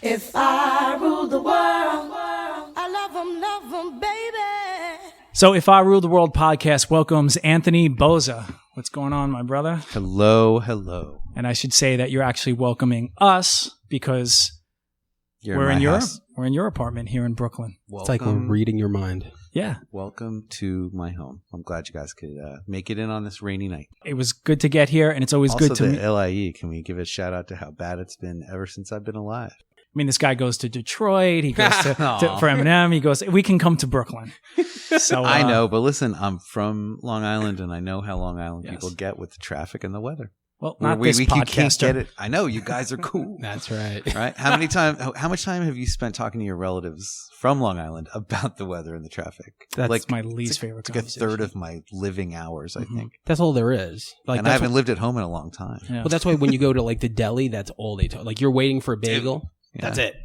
If I ruled the world, I love them, baby. So If I Ruled the World podcast welcomes Anthony Bozza. What's going on, my brother? Hello, hello. And I should say that you're actually welcoming us because we're in your apartment here in Brooklyn. It's like we're reading your mind. Yeah. Welcome to my home. I'm glad you guys could make it in on this rainy night. It was good to get here, and it's always Also, good to meet. the LIE, can we give a shout out to how bad it's been ever since I've been alive? I mean, this guy goes to Detroit. He goes for Eminem. He goes. We can come to Brooklyn. So I know, but listen, I'm from Long Island, and I know how Long Island people get with the traffic and the weather. Well, not this you can't podcaster. get it. I know you guys are cool. That's right. Right? How much time have you spent talking to your relatives from Long Island about the weather and the traffic? That's my least favorite It's like a conversation. third of my living hours, I think. That's all there is. Like, And I haven't lived at home in a long time. Yeah. Well, that's why when you go to like the deli, that's all they talk. Like you're waiting for a bagel. Yeah. That's it.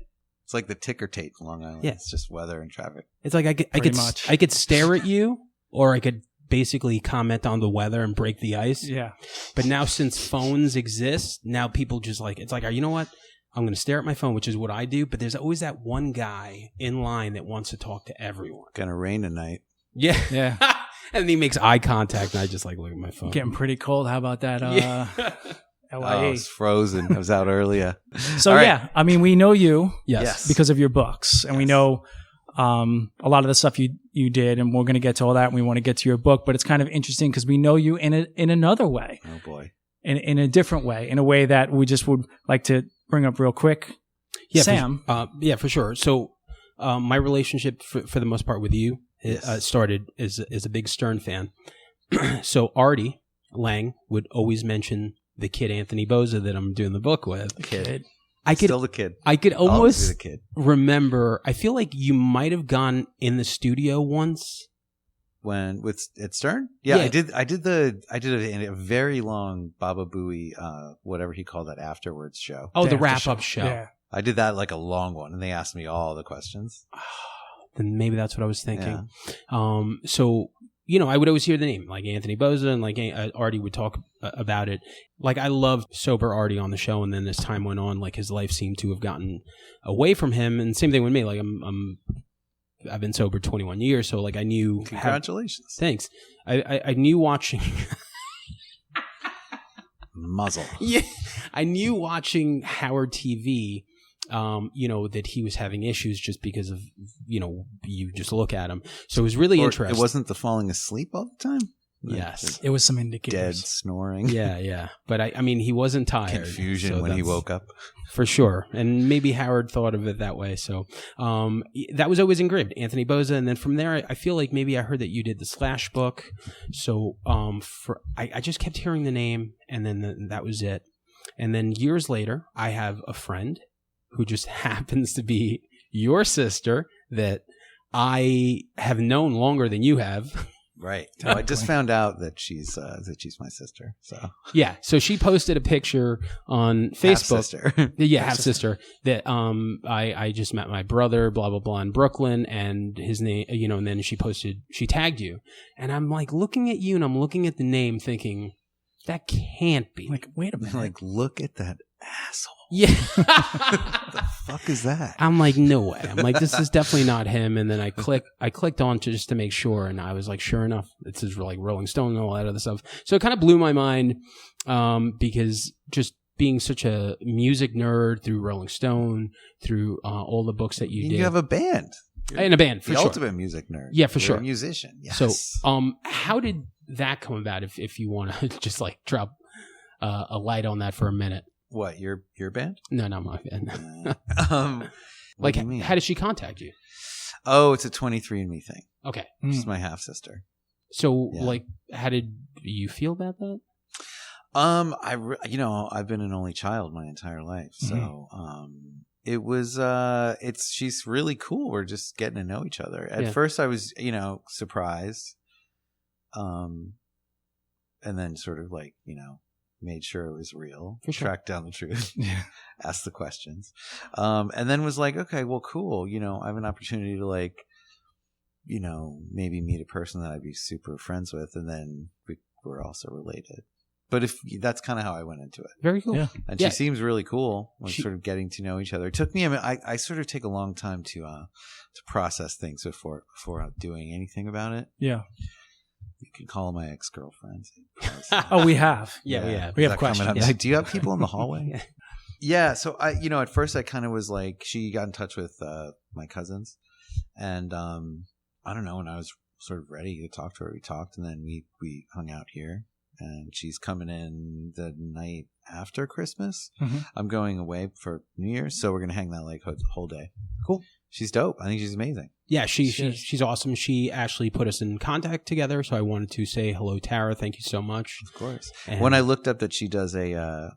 It's like the ticker tape in Long Island. Yeah. It's just weather and traffic. It's like I could stare at you, or I could basically comment on the weather and break the ice. Yeah. But now since phones exist, now people just like, it's like, you know what? I'm going to stare at my phone, which is what I do. But there's always that one guy in line that wants to talk to everyone. Gonna rain tonight. Yeah. Yeah. And he makes eye contact, and I just like look at my phone. Getting pretty cold. How about that? Oh, LIE. it's frozen. I was out earlier. So All right. yeah, I mean, we know you Yes. because of your books, and we know a lot of the stuff you did, and we're going to get to all that. And we want to get to your book, but it's kind of interesting because we know you in another way, Oh boy. in a different way, in a way that we just would like to bring up real quick. Yeah, Sam. For sure. So my relationship for the most part with you started as a big Stern fan. So Artie Lange would always mention the kid Anthony Bozza that I'm doing the book with. The kid. I could Still the kid. I could Always almost be the kid. remember. I feel like you might have gone in the studio once. When at Stern? Yeah, Yeah. I did a very long Baba Booey, whatever he called that afterwards show. Oh, the after wrap show. up show. Yeah. I did that like a long one, and they asked me all the questions. Then maybe that's what I was thinking. So, I would always hear the name, like Anthony Bozza, and like Artie would talk about it. Like I loved sober Artie on the show, and then as time went on, like his life seemed to have gotten away from him. And same thing with me. Like I've been sober 21 years, so like I knew. Congratulations. Thanks. I knew watching. Muzzle. Yeah, I knew watching Howard TV. That he was having issues just because of, you just look at him. So it was really interesting. It wasn't the falling asleep all the time? Yes. It was some Dead indicators. snoring. Yeah. But I mean, he wasn't tired. Confusion so when he that's- woke up. For sure. And maybe Howard thought of it that way. So that was always engraved. Anthony Bozza. And then from there, I feel like maybe I heard that you did the Slash book. So I just kept hearing the name, and then that was it. And then years later, I have a friend who just happens to be your sister that I have known longer than you have. Right. Well, I just found out that she's my sister. So Yeah. So she posted a picture on Facebook. Half-sister. Yeah, half sister. That I just met my brother, blah blah blah, in Brooklyn, and his name, and then she tagged you, and I'm like looking at you, and I'm looking at the name, thinking that can't be. Like, wait a minute. Like, look at that asshole. Yeah. What the fuck is that? I'm like, no way. I'm like, this is definitely not him. And then I clicked on just to make sure, and I was like, sure enough, this is like Rolling Stone and all that other stuff. So it kind of blew my mind, because just being such a music nerd through Rolling Stone, through all the books that you did. You have a band. In a band, for The sure. ultimate music nerd. Yeah, for You're sure. a musician. Yes. So, how did that come about? If you want to just like drop a light on that for a minute. What, your band? No, not my band. What Like, do you mean? how did she contact you? Oh, it's a 23andMe thing. Okay. She's my half sister. So, Yeah. like, how did you feel about that? I've been an only child my entire life, so it was she's really cool. We're just getting to know each other. At first, I was surprised, and then sort of like made sure it was real, For sure. tracked down the truth, asked the questions, and then was like, okay, well, cool. I have an opportunity to like, maybe meet a person that I'd be super friends with, and then we're also related. But if that's kind of how I went into it. Very cool. Yeah. And Yeah. she seems really cool when sort of getting to know each other. It took me, I sort of take a long time to process things before doing anything about it. Yeah. You can call my ex-girlfriend. Oh, we have. Yeah, we have. We Is have that coming questions. up? Yeah. Like, do you have people in the hallway? Yeah. Yeah. So at first I kind of was like, she got in touch with my cousins, and I don't know, when I was sort of ready to talk to her, we talked, and then we hung out here. And she's coming in the night after Christmas. Mm-hmm. I'm going away for New Year's, so we're gonna hang that like whole day. Cool. She's dope. I think she's amazing. Yeah, she's awesome. She actually put us in contact together, so I wanted to say hello, Tara. Thank you so much. Of course. And When I looked up that she does a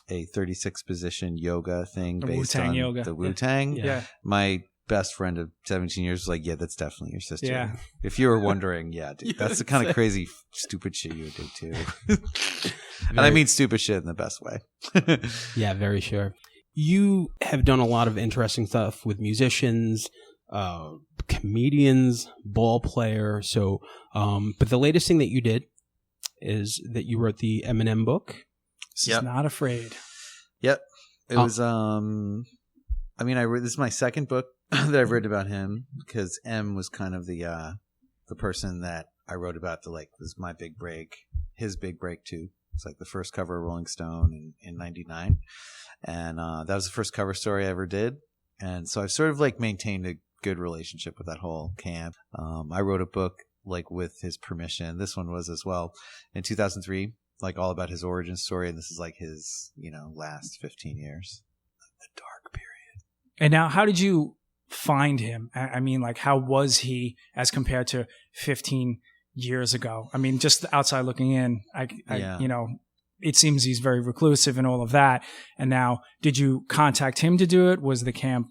36 position yoga thing The based Wu-Tang on yoga. the Wu-Tang, Yeah. my best friend of 17 years was like, yeah, that's definitely your sister. Yeah. If you were wondering, yeah, dude, that's the kind of crazy, stupid shit you would do too. And I mean stupid shit in the best way. Yeah, very sure. You have done a lot of interesting stuff with musicians, comedians, ball player. So, but the latest thing that you did is that you wrote the Eminem book. Yep. Not afraid. Yep. It was, I mean, this is my second book that I've written about him, because M was kind of the person that I wrote about was my big break, his big break too. It's like the first cover of Rolling Stone in 99. And, that was the first cover story I ever did. And so I've sort of maintained a good relationship with that whole camp. I wrote a book with his permission. This one was as well in 2003, all about his origin story. And this is his, last 15 years. The dark period. And now, how did you find him? I mean, how was he as compared to 15 years ago? I mean, just outside looking in, it seems he's very reclusive and all of that. And now, did you contact him to do it? Was the camp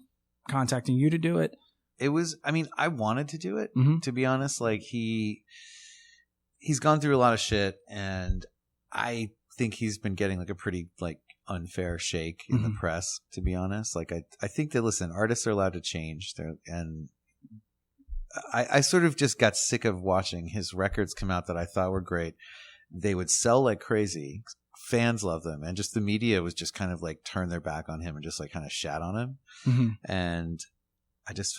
contacting you to do it? It was, I wanted to do it, Mm-hmm. to be honest. He's gone through a lot of shit, and I think he's been getting a pretty unfair shake in the press, to be honest. I think that, listen, artists are allowed to change. And I sort of just got sick of watching his records come out that I thought were great. They would sell like crazy. Fans love them. And just the media was just kind of turn their back on him and just kind of shat on him. Mm-hmm. And I just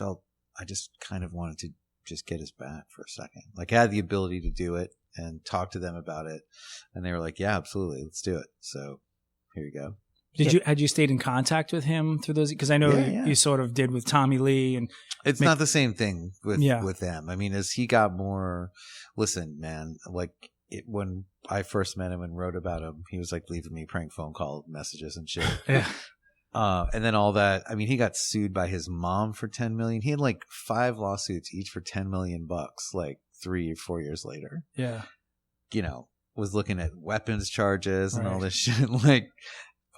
kind of wanted to just get his back for a second. I had the ability to do it and talk to them about it. And they were like, yeah, absolutely. Let's do it. So here you go. Had you stayed in contact with him through those? Because I know you sort of did with Tommy Lee, and it's not the same thing with them. I mean, as he got more, listen, man, when I first met him and wrote about him, he was leaving me prank phone call messages and shit. Yeah. And then all that. I mean, he got sued by his mom for $10 million. He had 5 lawsuits, each for $10 million. 3 or 4 years later. Yeah. Was looking at weapons charges and all this shit.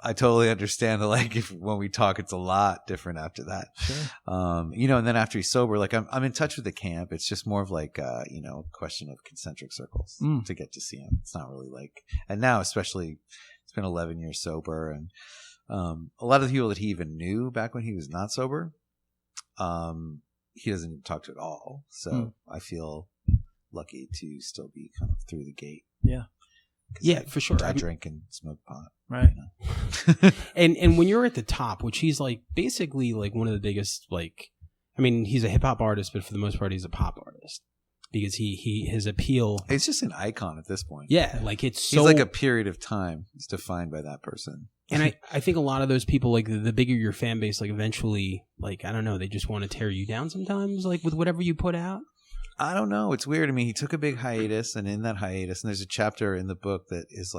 I totally understand that when we talk, it's a lot different after that. Sure. And then after he's sober, I'm in touch with the camp. It's just more of a question of concentric circles to get to see him. It's not really and now especially it's been 11 years sober, and a lot of the people that he even knew back when he was not sober, he doesn't even talk to at all. So I feel lucky to still be kind of through the gate. Yeah. Yeah, for sure. I drink and smoke pot. Right. And when you're at the top, which he's basically one of the biggest, he's a hip hop artist, but for the most part, he's a pop artist, because his appeal. It's just an icon at this point. Yeah. It's so. He's a period of time. It's defined by that person. And I think a lot of those people, the bigger your fan base, eventually, I don't know, they just want to tear you down sometimes, with whatever you put out. I don't know. It's weird. I mean, he took a big hiatus, and in that hiatus, and there's a chapter in the book that is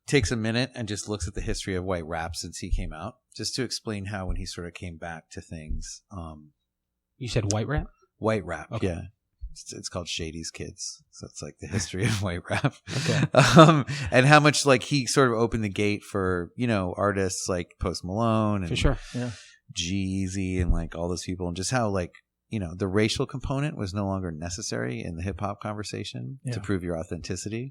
takes a minute and just looks at the history of white rap since he came out, just to explain how when he sort of came back to things. You said white rap? White rap, okay. Yeah. It's called Shady's Kids. So it's the history of white rap. Okay. And how much he sort of opened the gate for, artists like Post Malone and for sure. Yeah. G-Eazy and all those people, and just how the racial component was no longer necessary in the hip hop conversation to prove your authenticity.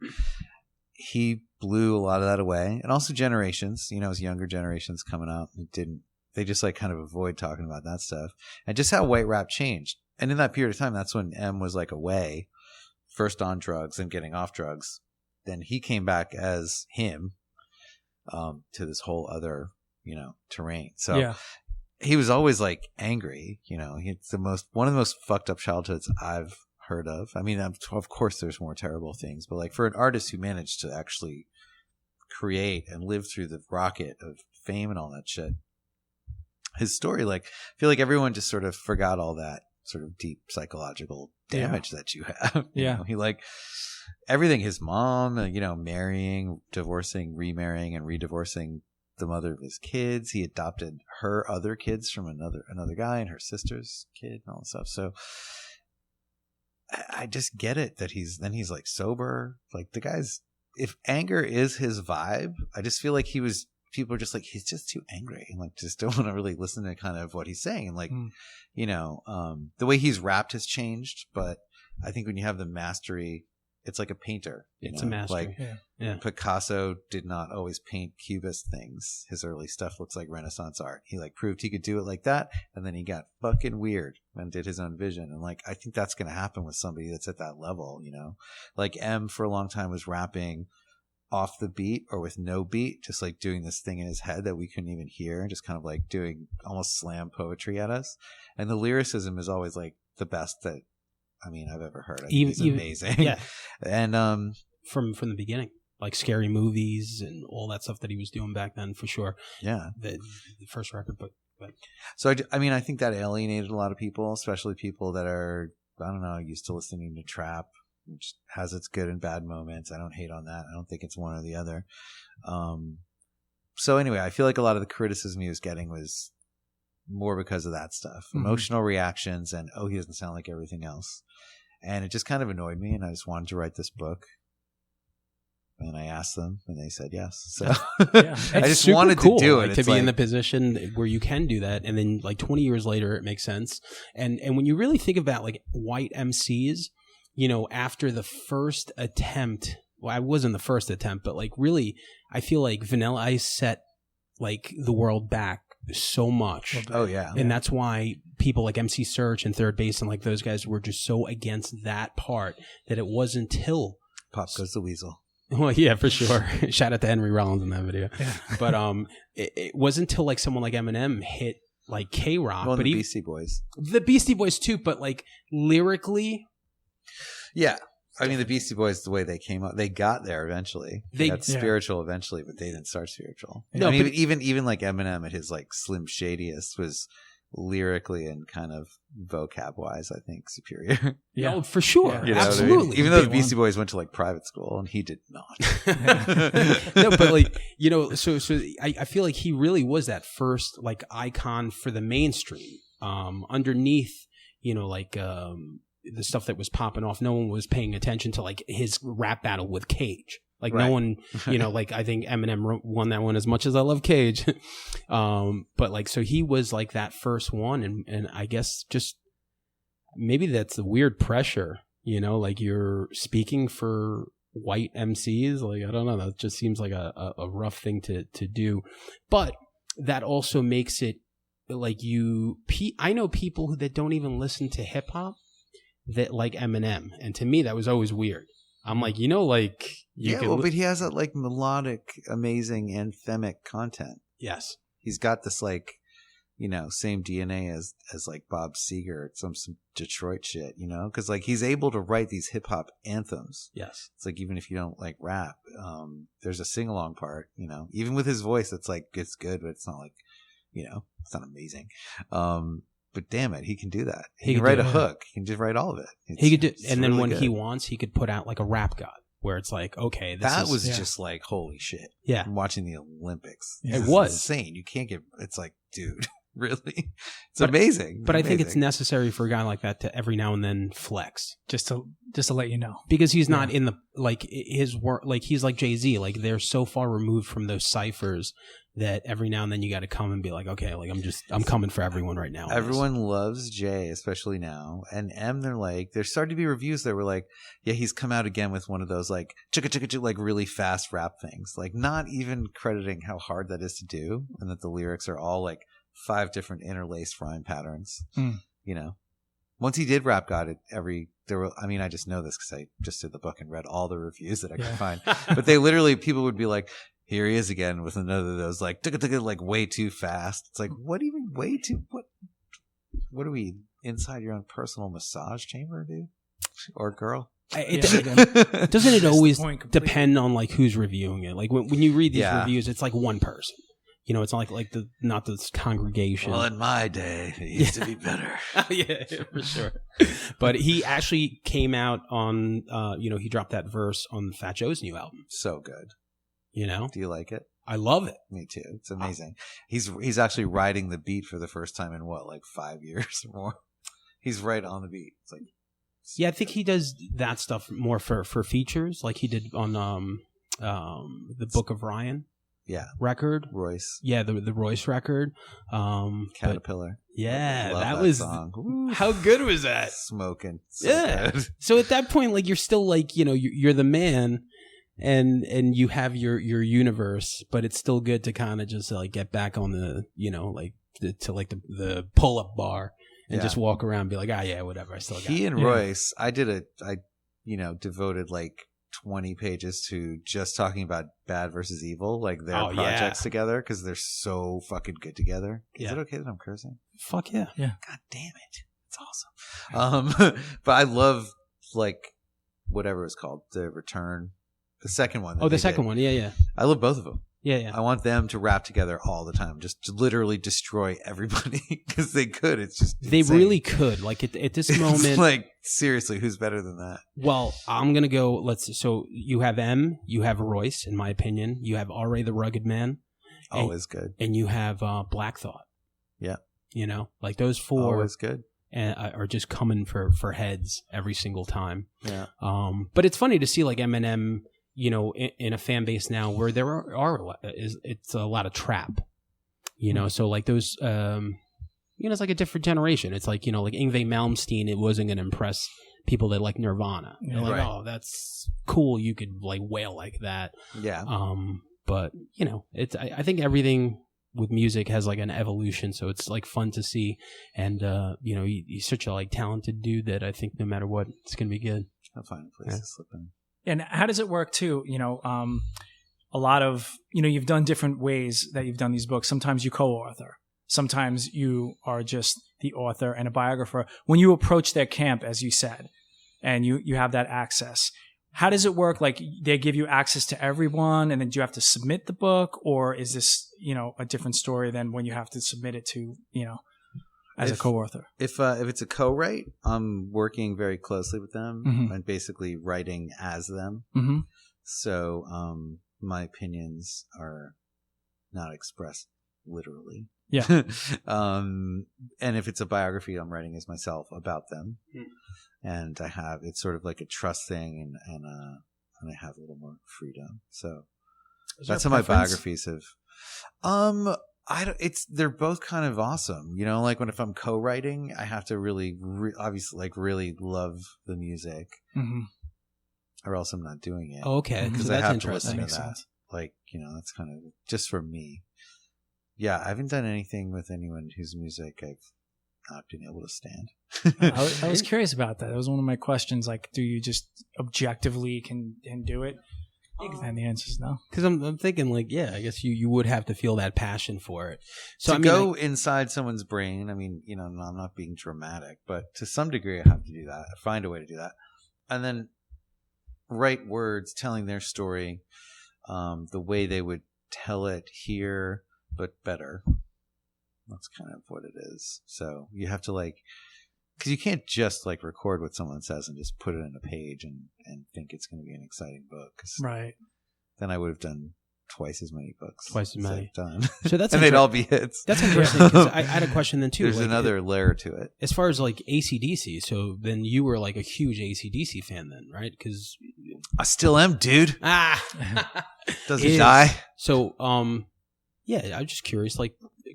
He blew a lot of that away. And also generations, as younger generations coming up, they just kind of avoid talking about that stuff. And just how white rap changed. And in that period of time, that's when M was away, first on drugs and getting off drugs. then he came back as him to this whole other, terrain. So he was always like angry, it's one of the most fucked up childhoods I've heard of. I mean, of course there's more terrible things, but like for an artist who managed to actually create and live through the rocket of fame and all that shit, his story, like, I feel like everyone just sort of forgot all that sort of deep psychological damage that you have. He like everything, his mom, marrying, divorcing, remarrying, and redivorcing the mother of his kids. He adopted her other kids from another guy and her sister's kid and all that stuff. So I just get it that he's like sober. Like the guy's, if anger is his vibe, I just feel like people are just like, he's just too angry and like just don't want to really listen to kind of what he's saying. And like, the way he's rapped has changed, but I think when you have the mastery, it's like a painter. It's a mastery. Like Picasso did not always paint cubist things. His early stuff looks like Renaissance art. He like proved he could do it like that, and then he got fucking weird and did his own vision. And like I think that's going to happen with somebody that's at that level. Like M for a long time was rapping off the beat or with no beat, just like doing this thing in his head that we couldn't even hear, and just kind of like doing almost slam poetry at us. And the lyricism is always like the best that I've ever heard. He's amazing. Yeah. And from the beginning, like Scary Movies and all that stuff that he was doing back then, for sure. Yeah. The first record, but so I think that alienated a lot of people, especially people that are, I don't know, used to listening to trap, which has its good and bad moments. I don't hate on that. I don't think it's one or the other. So anyway, I feel like a lot of the criticism he was getting was more because of that stuff, emotional reactions, and he doesn't sound like everything else. And it just kind of annoyed me, and I just wanted to write this book. And I asked them, and they said yes. So I just wanted to do it. Like, to be in the position where you can do that, and then like 20 years later, it makes sense. And when you really think about like white MCs, after the first attempt, well, I wasn't the first attempt, but like really, I feel like Vanilla Ice set like the world back so much. Oh yeah. And that's why people like MC Search and Third Base and like those guys were just so against that part that it wasn't until Pop Goes the Weasel. Well, yeah, for sure. Shout out to Henry Rollins in that video. Yeah. But it wasn't until like someone like Eminem hit like K-Rock. Well, but the Beastie Boys. The Beastie Boys too, but like lyrically. Yeah. I mean, the Beastie Boys, the way they came up, they got there eventually. They got spiritual eventually, but they didn't start spiritual. No, but even like Eminem at his like Slim Shadiest was lyrically and kind of vocab wise, I think, superior. Yeah, no, for sure. Absolutely. I mean? Even though the Beastie Boys went to like private school and he did not. No, but like, so I feel like he really was that first like icon for the mainstream. Underneath, the stuff that was popping off, no one was paying attention to like his rap battle with Cage. Like no one, like I think Eminem won that one as much as I love Cage. But like, so he was like that first one. And I guess just maybe that's the weird pressure, like you're speaking for white MCs. Like, I don't know. That just seems like a rough thing to do. But that also makes it like I know people that don't even listen to hip hop that like Eminem, and to me that was always weird. I'm like, but he has that like melodic, amazing, anthemic content. Yes, he's got this like, same DNA as like Bob Seger, some Detroit shit, because like he's able to write these hip hop anthems. Yes, it's like even if you don't like rap, there's a sing along part. Even with his voice, it's like it's good, but it's not like, it's not amazing. But damn it, he can do that. He can write a hook. He can just write all of it. He could do, and then really when he wants, he could put out like a rap god where it's like, okay, that was just like holy shit. Yeah, I'm watching the Olympics. It was insane. You can't get. It's like, dude, really? It's amazing. But I think it's necessary for a guy like that to every now and then flex, just to let you know, because he's not in the like his work. Like he's like Jay-Z. Like they're so far removed from those ciphers that every now and then you got to come and be like, okay, like I'm coming for everyone right now. Everyone loves Jay, especially now. And M, they're starting to be reviews that were like, yeah, he's come out again with one of those like chicka chicka chicka, like really fast rap things, like not even crediting how hard that is to do, and that the lyrics are all like 5 different interlaced rhyme patterns. Once he did Rap God, I just know this because I just did the book and read all the reviews that I could find. But people would be like, here he is again with another of those like way too fast. It's like, what even way too what are we inside your own personal massage chamber, dude or girl? Doesn't it always depend on like who's reviewing it? Like when you read these reviews, it's like one person. You know, it's not like not this congregation. Well, in my day, it used to be better. yeah, for sure. But he actually came out on, he dropped that verse on Fat Joe's new album. So good. You know? Do you like it? I love it. Me too. It's amazing. He's actually riding the beat for the first time in 5 years or more. He's right on the beat. It's like, I think he does that stuff more for features, like he did on the Book of Ryan. Yeah. Record. Royce. Yeah, the Royce record. Caterpillar. That was song. How good was that? Smoking. So good. So at that point, like you're still like, you're the man and you have your universe, but it's still good to kind of just like get back on the, the pull up bar and just walk around and be like, whatever. I still got He and Royce, I devoted like 20 pages to just talking about Bad versus Evil, like their projects together, because they're so fucking good together. Is it okay that I'm cursing? Fuck yeah. God damn it. It's awesome. But I love like whatever it's called, The Return. The second one. The second one. Yeah. I love both of them. Yeah. I want them to rap together all the time, just to literally destroy everybody because they could. It's just they insane. really could. Like at this moment, like seriously, who's better than that? Well, I'm gonna go. So you have M, you have Royce, in my opinion. You have R.A. the Rugged Man, always good, and you have Black Thought. Yeah, like those four, always good, and are just coming for heads every single time. Yeah. But it's funny to see like Eminem. In a fan base now where there it's a lot of trap, so like those, it's like a different generation. It's like, like Yngwie Malmsteen, it wasn't going to impress people that like Nirvana. They're like, oh, that's cool. You could like wail like that. Yeah. But I think everything with music has like an evolution. So it's like fun to see. And, he's such a like talented dude that I think no matter what, it's going to be good. I'll find a place to slip in. And how does it work too? A lot of, you've done different ways that you've done these books. Sometimes you co-author. Sometimes you are just the author and a biographer. When you approach their camp, as you said, and you have that access, how does it work? Like they give you access to everyone and then do you have to submit the book, or is this, a different story than when you have to submit it to, as a co-author? If it's a co-write, I'm working very closely with them and basically writing as them. Mm-hmm. So my opinions are not expressed literally. Yeah. And if it's a biography, I'm writing as myself about them. And it's sort of like a trust thing, and I have a little more freedom. So that's how my biographies have. They're both kind of awesome, like if I'm co-writing, I have to really obviously like really love the music, or else I'm not doing it. Oh, okay. Because So I that's have to listen to that. Sense. Like, that's kind of just for me. Yeah. I haven't done anything with anyone whose music I've not been able to stand. I was curious about that. That was one of my questions. Like, do you just objectively can do it? And the answer is no. Because I'm thinking like, I guess you would have to feel that passion for it. So to go inside someone's brain, I'm not being dramatic, but to some degree I have to do that. I find a way to do that. And then write words telling their story the way they would tell it here, but better. That's kind of what it is. So you have to because you can't just record what someone says and just put it in a page and think it's going to be an exciting book. Right. Then I would have done twice as many books. Twice as many. Done. So that's and they'd all be hits. That's interesting because I had a question then too. There's another layer to it. As far as AC/DC, so then you were a huge AC/DC fan then, right? Because I still am, dude. Doesn't die. So, I'm just curious.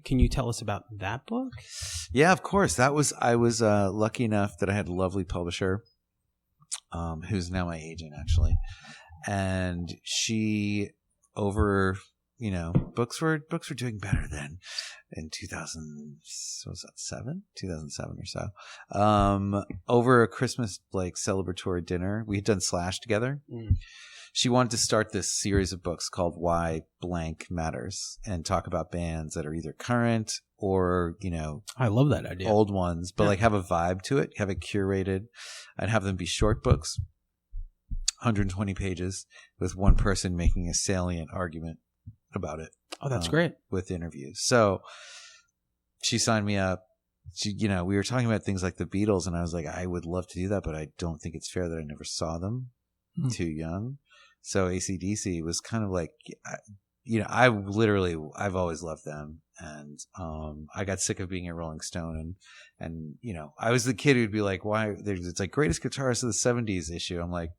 Can you tell us about that book? Yeah, of course. I was lucky enough that I had a lovely publisher, who's now my agent actually, and she over books were doing better then in 2000, what was that, 2007 or so. Over a Christmas like celebratory dinner, we had done Slash together. She wanted to start this series of books called Why Blank Matters and talk about bands that are either current or, I love that idea. Old ones, but like have a vibe to it, have it curated, and have them be short books, 120 pages, with one person making a salient argument about it. Oh, that's great. With interviews. So she signed me up. We were talking about things like the Beatles, and I was like, I would love to do that, but I don't think it's fair that I never saw them. Too young. So AC/DC was kind of like, I've always loved them. And I got sick of being a Rolling Stone. And I was the kid who'd be like, why? It's like greatest guitarist of the 70s issue. I'm like,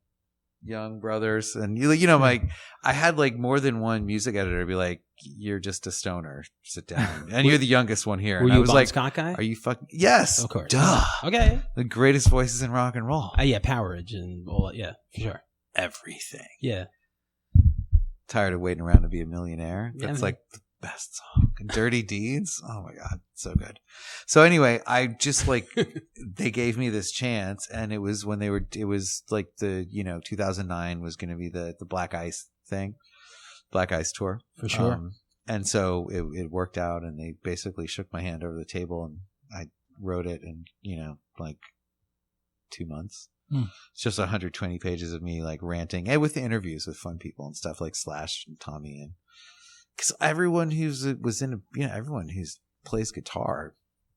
Young Brothers. And, like I had like more than one music editor be like, you're just a stoner. Sit down. And you're the youngest one here. Were and you I was a Bon like, Scott guy? Are you fucking? Yes. Of course. Duh. Okay. The greatest voices in rock and roll. Yeah, Powerage and all that. Yeah, for sure. Everything. Yeah. Tired of waiting around to be a millionaire. That's like the best song. Dirty Deeds. Oh my God. So good. So anyway, I just like, they gave me this chance, and it was when it was like the, 2009 was going to be the Black Ice thing, Black Ice tour. For sure. And so it worked out, and they basically shook my hand over the table, and I wrote it in, like 2 months. It's just 120 pages of me like ranting, and with the interviews with fun people and stuff like Slash and Tommy, and because everyone everyone who's plays guitar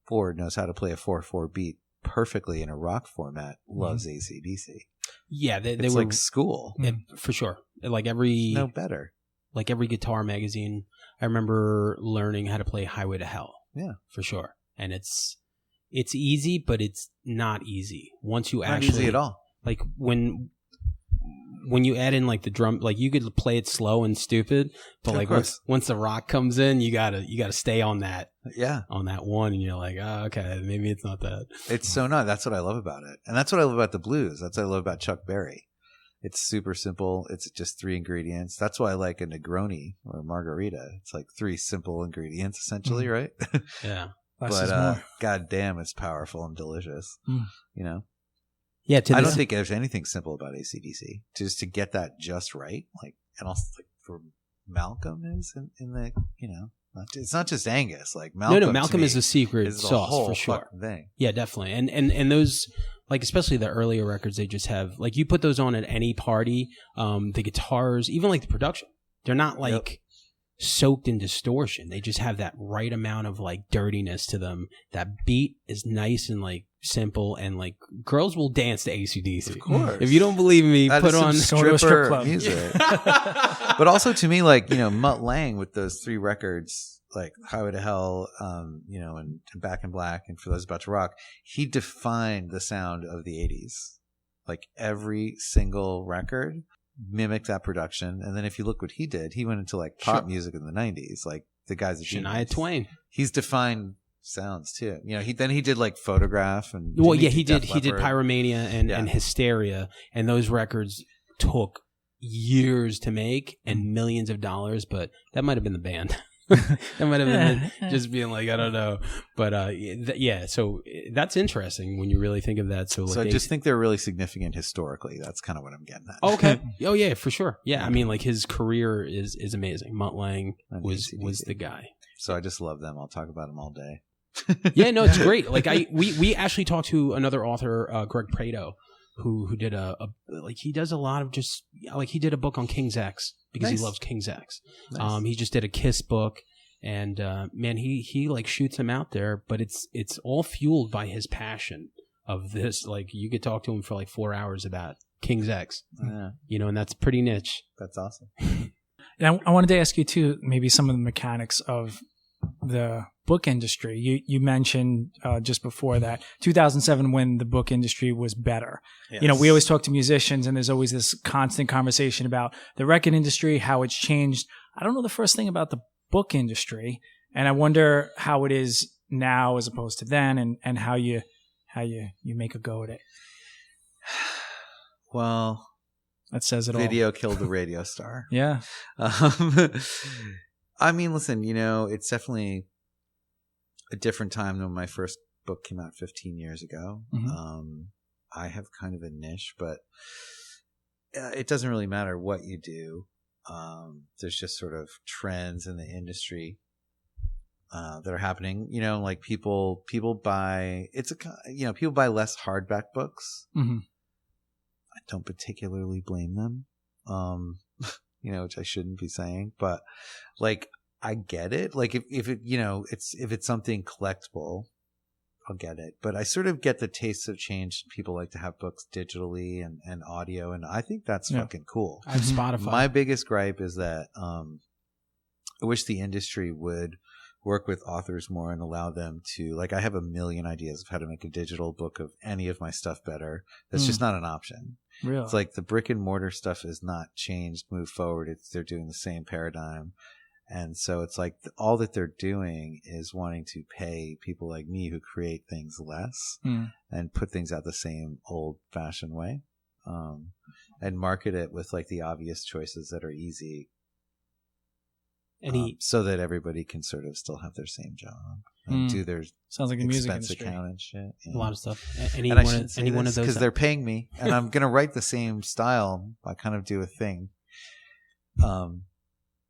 or knows how to play a 4/4 beat perfectly in a rock format loves AC/DC. Yeah, they it's were like school for sure. Like no better. Like every guitar magazine, I remember learning how to play Highway to Hell. Yeah, for sure, and it's easy, but it's not easy once you not easy at all. Like when you add in like the drum, like you could play it slow and stupid, but like once the rock comes in, you gotta stay on that. Yeah, on that one, and you're like, oh, okay, maybe it's not that. It's so not. That's what I love about it, and that's what I love about the blues. That's what I love about Chuck Berry. It's super simple. It's just 3 ingredients. That's why I like a Negroni or a margarita. It's like 3 simple ingredients, essentially, right? Yeah. But God damn, it's powerful and delicious. Yeah. I don't think there's anything simple about AC/DC. Just to get that just right, like, and also like for Malcolm is in the it's not just Angus. Like Malcolm. No, Malcolm is a secret is sauce whole for sure. Thing. Yeah, definitely. And those, like, especially the earlier records, they just have like, you put those on at any party. The guitars, even like the production, they're not like soaked in distortion. They just have that right amount of like dirtiness to them. That beat is nice and like simple, and like girls will dance to AC/DC. Of course. If you don't believe me, that put on strip club music. But also to me, like, Mutt Lange with those 3 records, like Highway to Hell, and Back in Black, and For Those About to Rock, he defined the sound of the 80s. Like every single record mimicked that production. And then if you look what he did, he went into like pop music in the 90s, like the guys at Shania Twain. He's defined sounds too. He did like Photograph, and he did Pyromania and Hysteria, and those records took years to make and millions of dollars, but that might have been the band. That might have been just being like, I don't know, but so that's interesting when you really think of that. So I just think they're really significant historically. That's kind of what I'm getting at. Okay. Oh yeah, for sure. Yeah, I mean, like his career is amazing. Mutt Lange was the guy. So I just love them. I'll talk about them all day. Yeah, no, it's great. Like we actually talked to another author, Greg Prado, who did he does a lot of just like, he did a book on King's X because he loves King's X. Nice. He just did a Kiss book, and man, he like shoots them out there, but it's all fueled by his passion of this. Like you could talk to him for like 4 hours about King's X, and that's pretty niche. That's awesome. And I wanted to ask you too, maybe some of the mechanics of the book industry. You mentioned just before that 2007, when the book industry was better. Yes. We always talk to musicians, and there's always this constant conversation about the record industry, how it's changed. I don't know the first thing about the book industry, and I wonder how it is now as opposed to then, and how you make a go at it. Well, that says it all. Video killed the radio star. Yeah. I mean, listen, it's definitely a different time than when my first book came out 15 years ago. Mm-hmm. I have kind of a niche, but it doesn't really matter what you do. There's just sort of trends in the industry that are happening. Like people buy people buy less hardback books. Mm-hmm. I don't particularly blame them, which I shouldn't be saying, but like I get it. Like if it if it's something collectible, I'll get it. But I sort of get the tastes have changed. People like to have books digitally and audio, and I think that's fucking cool. I have Spotify. My biggest gripe is that I wish the industry would work with authors more and allow them to, like, I have a million ideas of how to make a digital book of any of my stuff better. That's just not an option. Really? It's like the brick and mortar stuff is not changed, moved forward. They're doing the same paradigm. And so it's like all that they're doing is wanting to pay people like me who create things less and put things out the same old fashioned way, and market it with like the obvious choices that are easy. So that everybody can sort of still have their same job and do their sounds like the music expense industry. account and shit. A lot of stuff. Any one of those, because they're paying me, and I'm gonna write the same style. I kind of do a thing.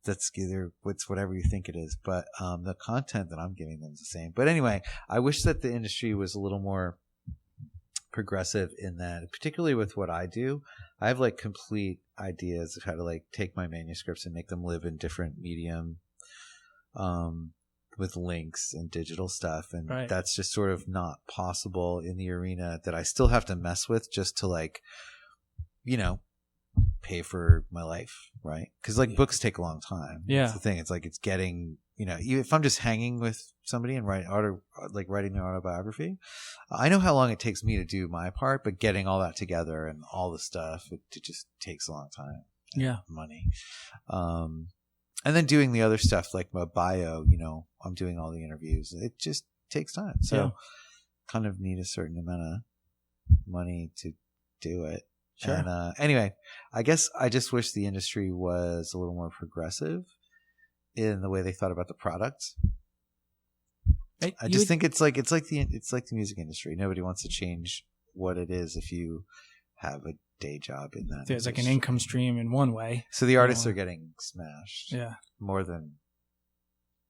That's either it's whatever you think it is, but the content that I'm giving them is the same. But anyway, I wish that the industry was a little more progressive in that, particularly with what I do. I have like complete ideas of how to like take my manuscripts and make them live in different medium, with links and digital stuff, and that's just sort of not possible in the arena that I still have to mess with just to like, pay for my life, right? Because like books take a long time. Yeah, that's the thing. It's like it's getting, if I'm just hanging with somebody and writing their autobiography, I know how long it takes me to do my part, but getting all that together and all the stuff, it just takes a long time. Yeah, money. And then doing the other stuff like my bio, I'm doing all the interviews. It just takes time. So kind of need a certain amount of money to do it. Sure. And anyway, I guess I just wish the industry was a little more progressive in the way they thought about the product. I just think it's like the music industry. Nobody wants to change what it is if you have a day job in that. There's like an income stream in one way. So the artists are getting smashed. Yeah. More than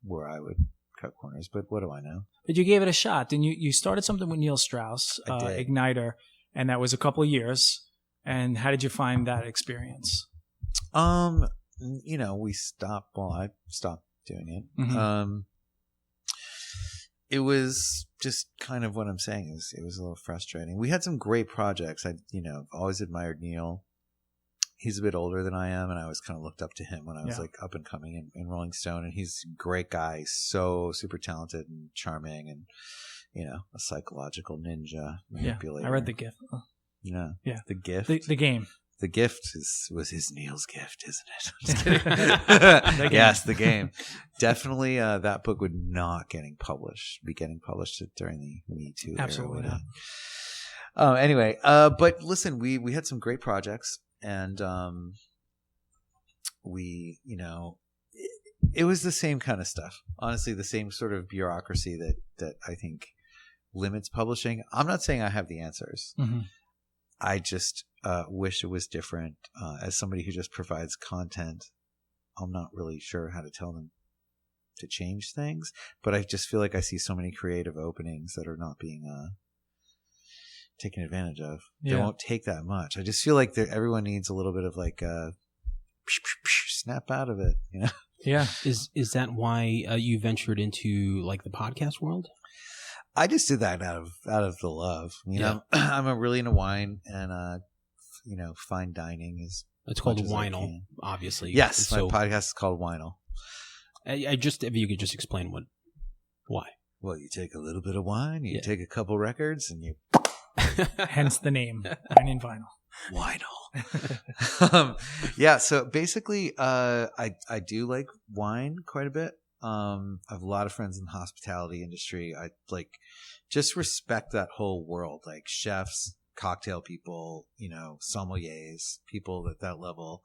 where I would cut corners, but what do I know? But you gave it a shot. Then you started something with Neil Strauss, Igniter, and that was a couple of years. And how did you find that experience? We stopped. Well, I stopped doing it. Mm-hmm. It was just kind of what I'm saying is it was a little frustrating. We had some great projects. I've always admired Neil. He's a bit older than I am, and I always kind of looked up to him when I was like up and coming in Rolling Stone. And he's a great guy, so super talented and charming, and a psychological ninja manipulator. I read The Gift. Yeah. The Gift. The Game. The Gift was his Neil's gift, isn't it? I'm just kidding. Yes, The Game. Definitely that book would not be getting published during the Me Too era. Absolutely not. Anyway, but listen, we had some great projects, and it was the same kind of stuff. Honestly, the same sort of bureaucracy that I think limits publishing. I'm not saying I have the answers. Mm-hmm. I just wish it was different. As somebody who just provides content, I'm not really sure how to tell them to change things, but I just feel like I see so many creative openings that are not being taken advantage of. They won't take that much. I just feel like everyone needs a little bit of like snap out of it, Yeah. Is that why you ventured into like the podcast world? I just did that out of the love. I'm really into wine, and fine dining is. It's called WINYL, obviously. Yes, my podcast is called WINYL. If you could just explain why. Well, you take a little bit of wine, you take a couple records, and you. Hence the name, Wine and Vinyl. WINYL. So basically, I do like wine quite a bit. I have a lot of friends in the hospitality industry. I just respect that whole world, like chefs, cocktail people, sommeliers, people at that level.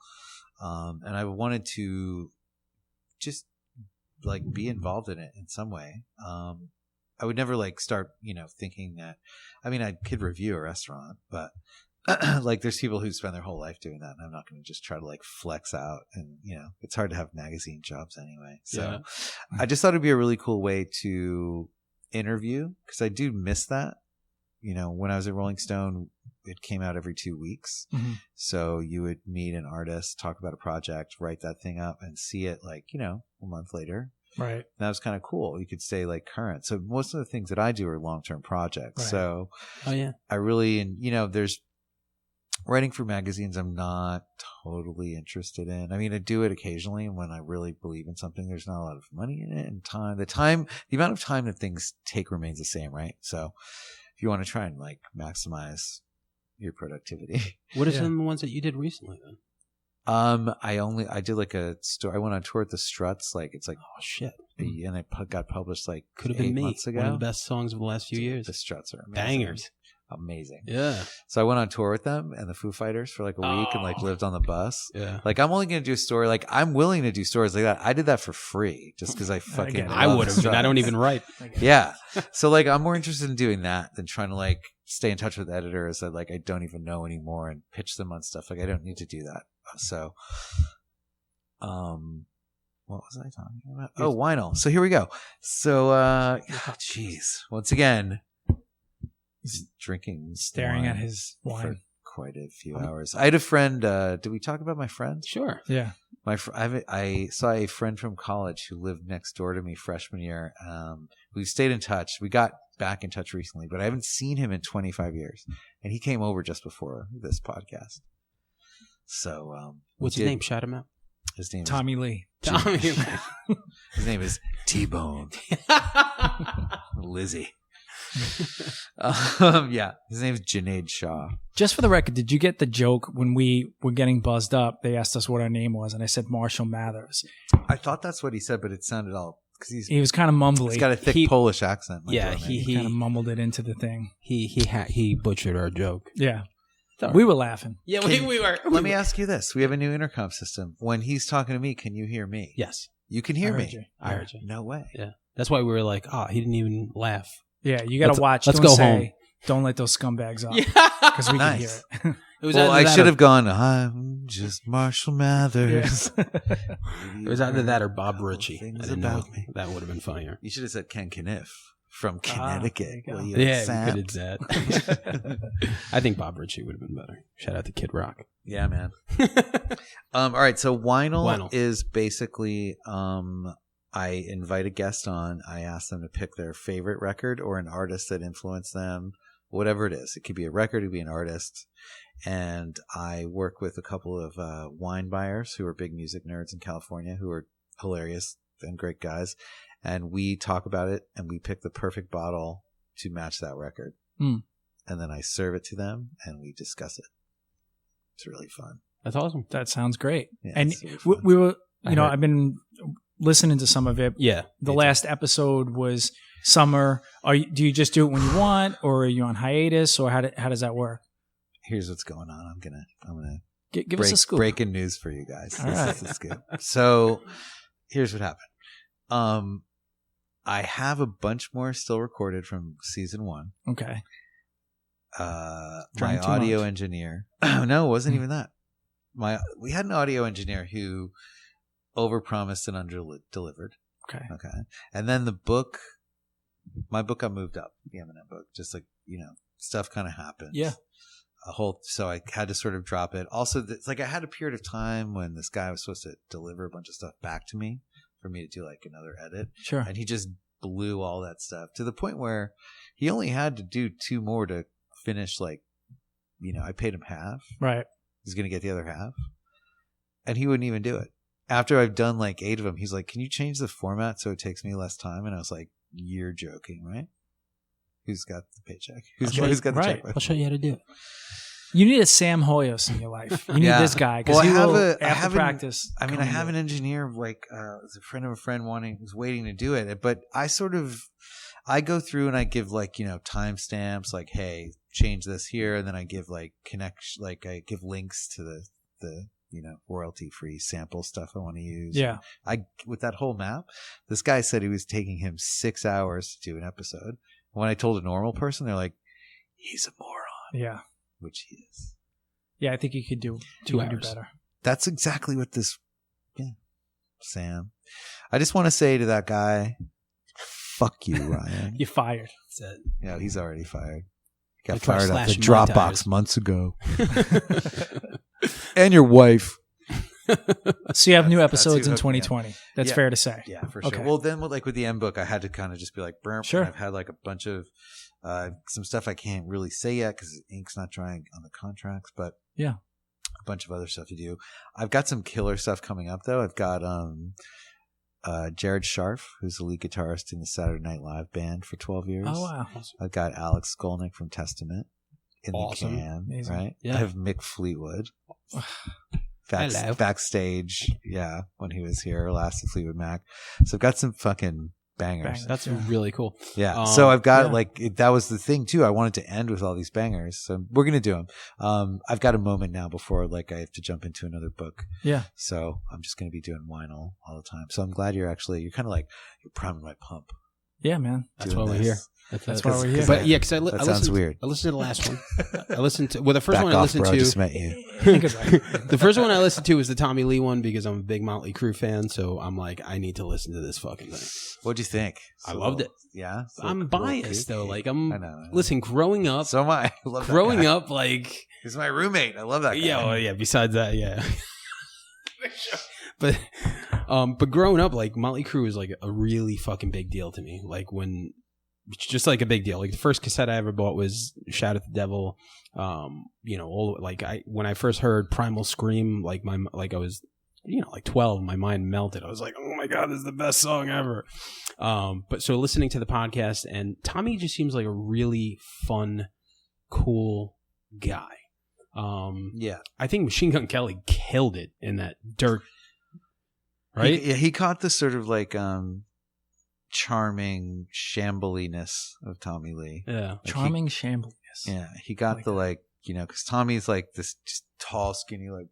And I wanted to just like be involved in it in some way. I would never like start, thinking that, I mean, I could review a restaurant, but like there's people who spend their whole life doing that, and I'm not going to just try to like flex out, and it's hard to have magazine jobs anyway. So I just thought it'd be a really cool way to interview, because I do miss that. When I was at Rolling Stone, it came out every 2 weeks. Mm-hmm. So you would meet an artist, talk about a project, write that thing up, and see it like, a month later. Right. That was kind of cool. You could stay like current. So most of the things that I do are long-term projects. Right. So I really, and there's writing for magazines I'm not totally interested in. I mean, I do it occasionally, and when I really believe in something, there's not a lot of money in it, and the amount of time that things take remains the same, right? So if you want to try and like maximize your productivity. What are some of the ones that you did recently then? I did like a story. I went on tour at the Struts. Like it's like, oh shit, and it got published like could have been 8 months ago. One of the best songs of the last few years. The Struts are bangers, amazing. Yeah. So I went on tour with them and the Foo Fighters for like a week, and like lived on the bus. Yeah. Like I'm only gonna do a story. Like I'm willing to do stories like that. I did that for free just because I fucking. I would have. I don't even write. Yeah. So like I'm more interested in doing that than trying to like stay in touch with editors that like I don't even know anymore and pitch them on stuff. Like I don't need to do that. So, what was I talking about? Oh, WINYL. So here we go. So, once again, he's drinking, staring at his wine for quite a few hours. I had a friend. Did we talk about my friend? Sure. Yeah. I saw a friend from college who lived next door to me freshman year. We stayed in touch. We got back in touch recently, but I haven't seen him in 25 years. And he came over just before this podcast. So, what's his name? Shout him out. His name Tommy Lee. Tommy. His name is T-Bone. Lizzie. Yeah, his name is Junaid Shah. Just for the record, did you get the joke when we were getting buzzed up? They asked us what our name was, and I said Marshall Mathers. I thought that's what he said, but it sounded all because he was kind of mumbly. He's got a thick Polish accent. Like he kind of mumbled it into the thing. He butchered our joke. Yeah. We were laughing. Yeah, we were. Let me ask you this. We have a new intercom system. When he's talking to me, can you hear me? Yes. You can hear me? I heard you. No way. Yeah. That's why we were like, he didn't even laugh. Yeah, you got to watch. Let's go home. Don't let those scumbags off. Yeah. Because we can hear it. Well, I should have gone, I'm just Marshall Mathers. Yeah. It was either that or Bob Ritchie. About me. That would have been funnier. You should have said Ken Kniff from Connecticut. Yeah, we could have said that. I think Bob Ritchie would have been better. Shout out to Kid Rock. Yeah, man. All right, so WINYL is basically I invite a guest on. I ask them to pick their favorite record or an artist that influenced them, whatever it is. It could be a record, it could be an artist. And I work with a couple of wine buyers who are big music nerds in California who are hilarious and great guys. And we talk about it, and we pick the perfect bottle to match that record. Mm. And then I serve it to them, and we discuss it. It's really fun. That's awesome. That sounds great. Yeah, and really we were, I've been listening to some of it. Yeah. The last episode was summer. Do you just do it when you want, or are you on hiatus, or how does that work? Here's what's going on. I'm gonna give us a scoop. Breaking news for you guys. All right. This is the scoop. So here's what happened. I have a bunch more still recorded from season 1. Okay. My audio engineer. No, it wasn't even that. We had an audio engineer who overpromised and under-delivered. Okay. And then my book got moved up, the Eminem book. Just like, stuff kind of happened. Yeah. So I had to sort of drop it. Also, it's like I had a period of time when this guy was supposed to deliver a bunch of stuff back to me for me to do like another edit. Sure. And he just blew all that stuff to the point where he only had to do 2 more to finish, like, I paid him half. Right. He's going to get the other half. And he wouldn't even do it. After I've done like 8 of them, he's like, can you change the format so it takes me less time? And I was like, you're joking, right? Who's got the paycheck? Who's got the check? I'll show you how to do it. You need a Sam Hoyos in your life. You need this guy because he will after practice. I have an engineer like a friend of a friend who's waiting to do it, but I go through and I give like timestamps, like hey, change this here, and then I give like I give links to the royalty-free sample stuff I want to use. Yeah. With that whole map, this guy said it was taking him 6 hours to do an episode. When I told a normal person, they're like, he's a moron. Yeah. Which he is. Yeah, I think you could do 2 hours. hours. Better. That's exactly what this, Sam. I just want to say to that guy, fuck you, Ryan. You're fired. That's it. Yeah, he's already fired. Got I tried fired off the slashing my Dropbox tires. months ago. And your wife. So you have new That's episodes who in hooked me up. 2020. That's Yeah. fair to say. Yeah, for sure. Okay. Well, then with the M book, I had to kind of just be like, burp. Sure. And I've had like a bunch of some stuff I can't really say yet because ink's not drying on the contracts, but Yeah. a bunch of other stuff to do. I've got some killer stuff coming up though. I've got Jared Scharf, who's the lead guitarist in the Saturday Night Live band for 12 years. Oh, wow. I've got Alex Skolnick from Testament in Awesome. the can, Amazing. right? Yeah. I have Mick Fleetwood. Hello. Backstage, when he was here last at Fleetwood Mac. So I've got some fucking bangers. Bangers. That's Yeah. really cool. Yeah. So I've got yeah. that was the thing too. I wanted to end with all these bangers. So we're going to do them. I've got a moment now before I have to jump into another book. Yeah. So I'm just going to be doing WINYL all the time. So I'm glad you're kind of like, you're priming my pump. Yeah, man. That's doing why we're this. here. That's why we're here. But yeah, because That I sounds listened, weird. I listened to the last one. I listened to the first Back one off, I listened bro. to. I just met you. The first one I listened to was the Tommy Lee one because I'm a big Motley Crue fan. So I'm like, I need to listen to this fucking thing. What'd you think? I loved it. Yeah. I'm biased though. Like I know. listen, growing up, So am I. I love that growing guy. up, like He's my roommate. I love that guy. yeah, well, yeah. Besides that, yeah. but growing up, like Motley Crue was like a really fucking big deal to me. Like just like a big deal. Like the first cassette I ever bought was Shout at the Devil. When I first heard Primal Scream, I was, like 12, my mind melted. I was like, oh my God, this is the best song ever. But so listening to the podcast, and Tommy just seems like a really fun, cool guy. Yeah. I think Machine Gun Kelly killed it in that Dirt. Right? He caught the sort of like charming shambliness of Tommy Lee. Yeah. Charming shambliness. Yeah, he got because Tommy's like this just tall, skinny, like,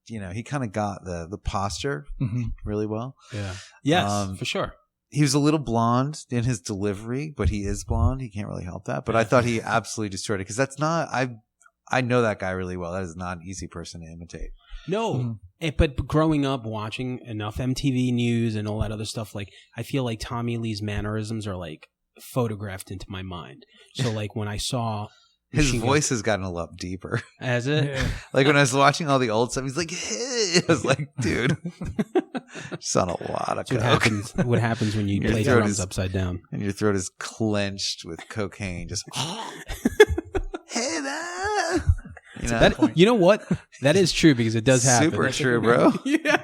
he kind of got the posture really well. Yeah. Yes, for sure. He was a little blonde in his delivery, but he is blonde. He can't really help that. But I thought he absolutely destroyed it because that's not, I know that guy really well. That is not an easy person to imitate. No. But growing up watching enough MTV News and all that other stuff, like I feel like Tommy Lee's mannerisms are like photographed into my mind. So like when I saw his voice has gotten a lot deeper. Has it? Yeah. Like when I was watching all the old stuff, he's like, hey. I was like, dude, just on a lot of coke. What happens when you Your play throat drums is- upside down? And your throat is clenched with cocaine. Just, hey there. You know what? That is true because it does happen. Super That's true, bro. Yeah.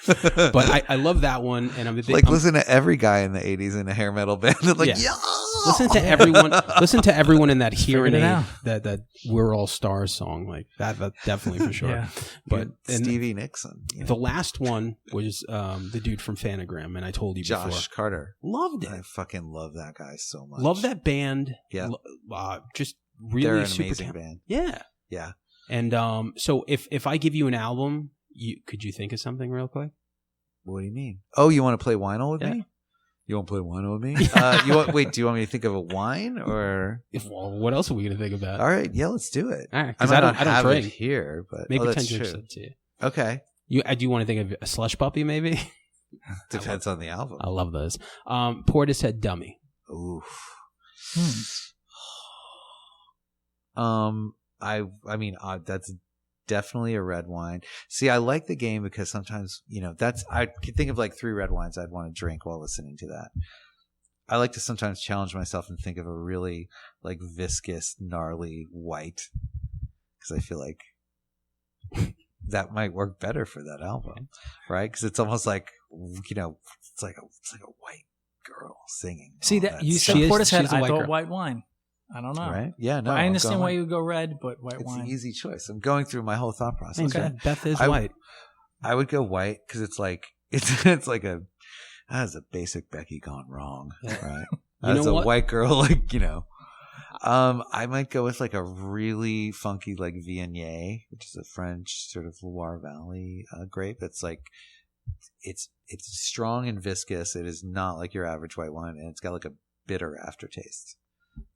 But I love that one, and I'm a big listen to every guy in the 80s in a hair metal band. They're like, yeah. Listen to everyone. Listen to everyone in that Hearing Figured it Aid, out. that "We're All Stars" song, like that definitely for sure. Yeah. But and Stevie Nicks. the last one was the dude from Phanogram, and I told you Josh before, Carter. loved I it. fucking love that guy so much. Love that band. Yeah. Just really They're an super amazing band. Yeah. Yeah. And so if I give you an album, could you think of something real quick? What do you mean? Oh, you want to play WINYL with Yeah. me? You want to play WINYL with me? Do you want me to think of a wine or? Well, what else are we gonna think about? All right, yeah, let's do it. All right, I 'cause might I don't have drink it here, but Maybe that's 10 true. drinks to you. Okay, Do you want to think of a slush puppy? Maybe. depends on the album. I love those. Portishead Dummy. Oof. Hmm. I mean, that's definitely a red wine. See, I like the game because sometimes, I could think of like 3 red wines I'd want to drink while listening to that. I like to sometimes challenge myself and think of a really like viscous, gnarly white because I feel like that might work better for that album, right? Because it's almost like, it's like a white girl singing. See all that you stuff. said she's Portishead. a I white thought girl. white wine. I don't know. Right? Yeah, no. I understand I'm why going- you would go red, but white It's wine. an easy choice. I'm going through my whole thought process. Okay. Beth is I- white. I would go white because it's like it's like that is a basic Becky gone wrong, right? You know As a what? white girl, like I might go with like a really funky like Viognier, which is a French sort of Loire Valley grape. That's like it's strong and viscous. It is not like your average white wine, and it's got like a bitter aftertaste.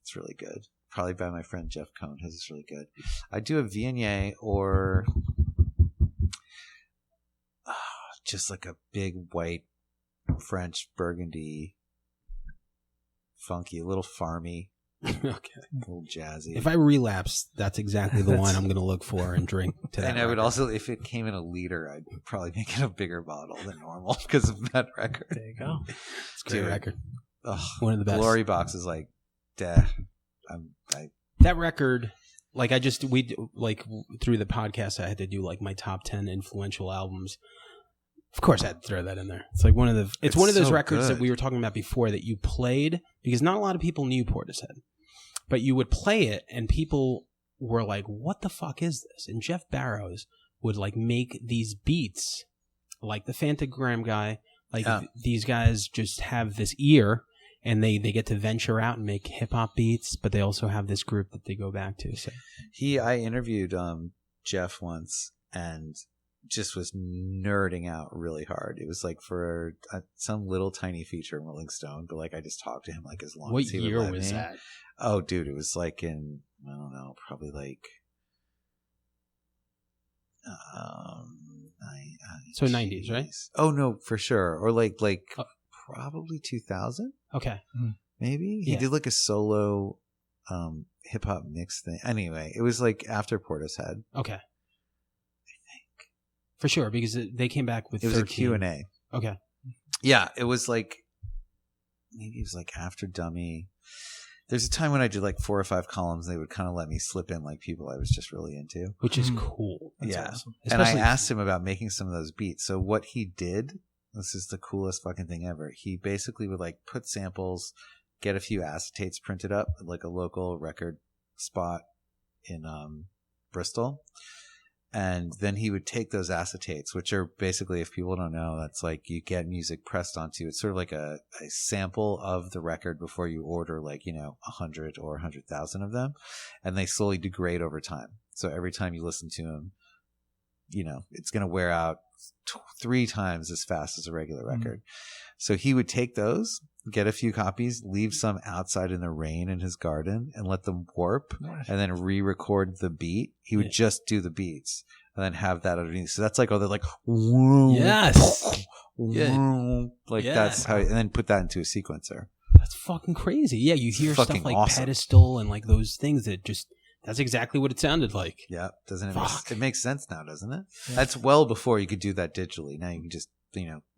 It's really good. Probably by my friend Jeff Cohn. His is really good. I'd do a Viognier or just like a big white French Burgundy, funky, a little farmy. Okay. A little jazzy. If I relapse, that's exactly the wine I'm going to look for and drink to that. And I would also, if it came in a liter, I'd probably make it a bigger bottle than normal because of that record. There you go. It's a great record. One of the best. Glory Box is like, that record, like through the podcast, I had to do like my top 10 influential albums. Of course, I had to throw that in there. It's like one of those so records good. that we were talking about before that you played because not a lot of people knew Portishead, but you would play it and people were like, "What the fuck is this?" And Jeff Barrows would like make these beats, like the Fantagram guy. Like these guys just have this ear, and they get to venture out and make hip hop beats, but they also have this group that they go back to. So I interviewed Jeff once and just was nerding out really hard. It was like for some little tiny feature in Rolling Stone, but like I just talked to him like as long as he would let me. What year was that? Oh, dude, it was like in, I don't know, probably like so 90s, right? Oh no, for sure. Or like probably 2000. Okay, maybe he did like a solo hip hop mix thing. Anyway, it was like after Portishead. Okay. For sure, because they came back with 13. It was a Q&A. Okay. Yeah, it was like, maybe it was like after Dummy. There's a time when I did like 4 or 5 columns, they would kind of let me slip in like people I was just really into. Which is cool. That's yeah. awesome. And I asked him about making some of those beats. So what he did, this is the coolest fucking thing ever. He basically would like put samples, get a few acetates printed up at like a local record spot in Bristol. And then he would take those acetates, which are basically, if people don't know, that's like you get music pressed onto. It's sort of like a sample of the record before you order like, 100 or 100,000 of them. And they slowly degrade over time. So every time you listen to them, it's going to wear out 3 times as fast as a regular record. So he would take those, get a few copies, leave some outside in the rain in his garden and let them warp and then re-record the beat. He would just do the beats and then have that underneath. So that's like, they're like, whoa, yes. Like that's how, and then put that into a sequencer. That's fucking crazy. Yeah, you hear stuff like awesome. Pedestal and like those things that just, that's exactly what it sounded like. Yeah. Doesn't it? It makes sense now, doesn't it? Yeah. That's well before you could do that digitally. Now you can just,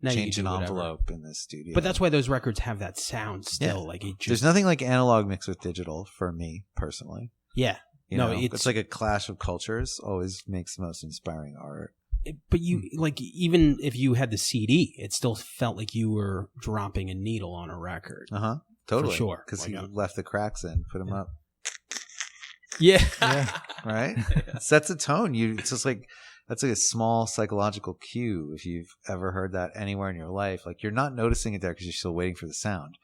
change an envelope in the studio. But that's why those records have that sound still. Yeah. Like it just, there's nothing like analog mixed with digital for me personally. Yeah. It's like a clash of cultures. Always makes the most inspiring art. But you like, even if you had the CD, it still felt like you were dropping a needle on a record. Totally. For sure. Because you left the cracks in, put them up. Yeah. Right? Sets a tone. It's just like, that's like a small psychological cue. If you've ever heard that anywhere in your life, like you're not noticing it there because you're still waiting for the sound,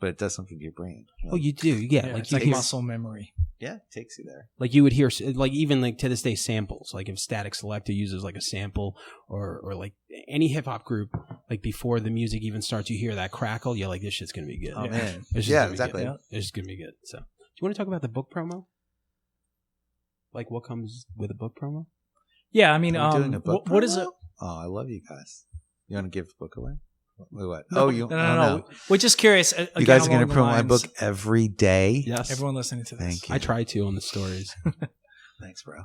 but it does something to your brain. You do. Yeah. Like Like it's like muscle memory. Yeah, it takes you there. Like you would hear, like even like to this day, samples. Like if Static Selector uses like a sample, or like any hip hop group, like before the music even starts, you hear that crackle. You're like, this shit's gonna be good. Oh man, yeah, exactly. It's just gonna be good. So, do you want to talk about the book promo? Like what comes with a book promo? Yeah, I mean, doing a book what is it? Oh, I love you guys. You want to give the book away? Wait, what? No. We're just curious. You guys are going to promote my book every day? Yes. Everyone listening to this. Thank you. I try to on the stories. Thanks, bro.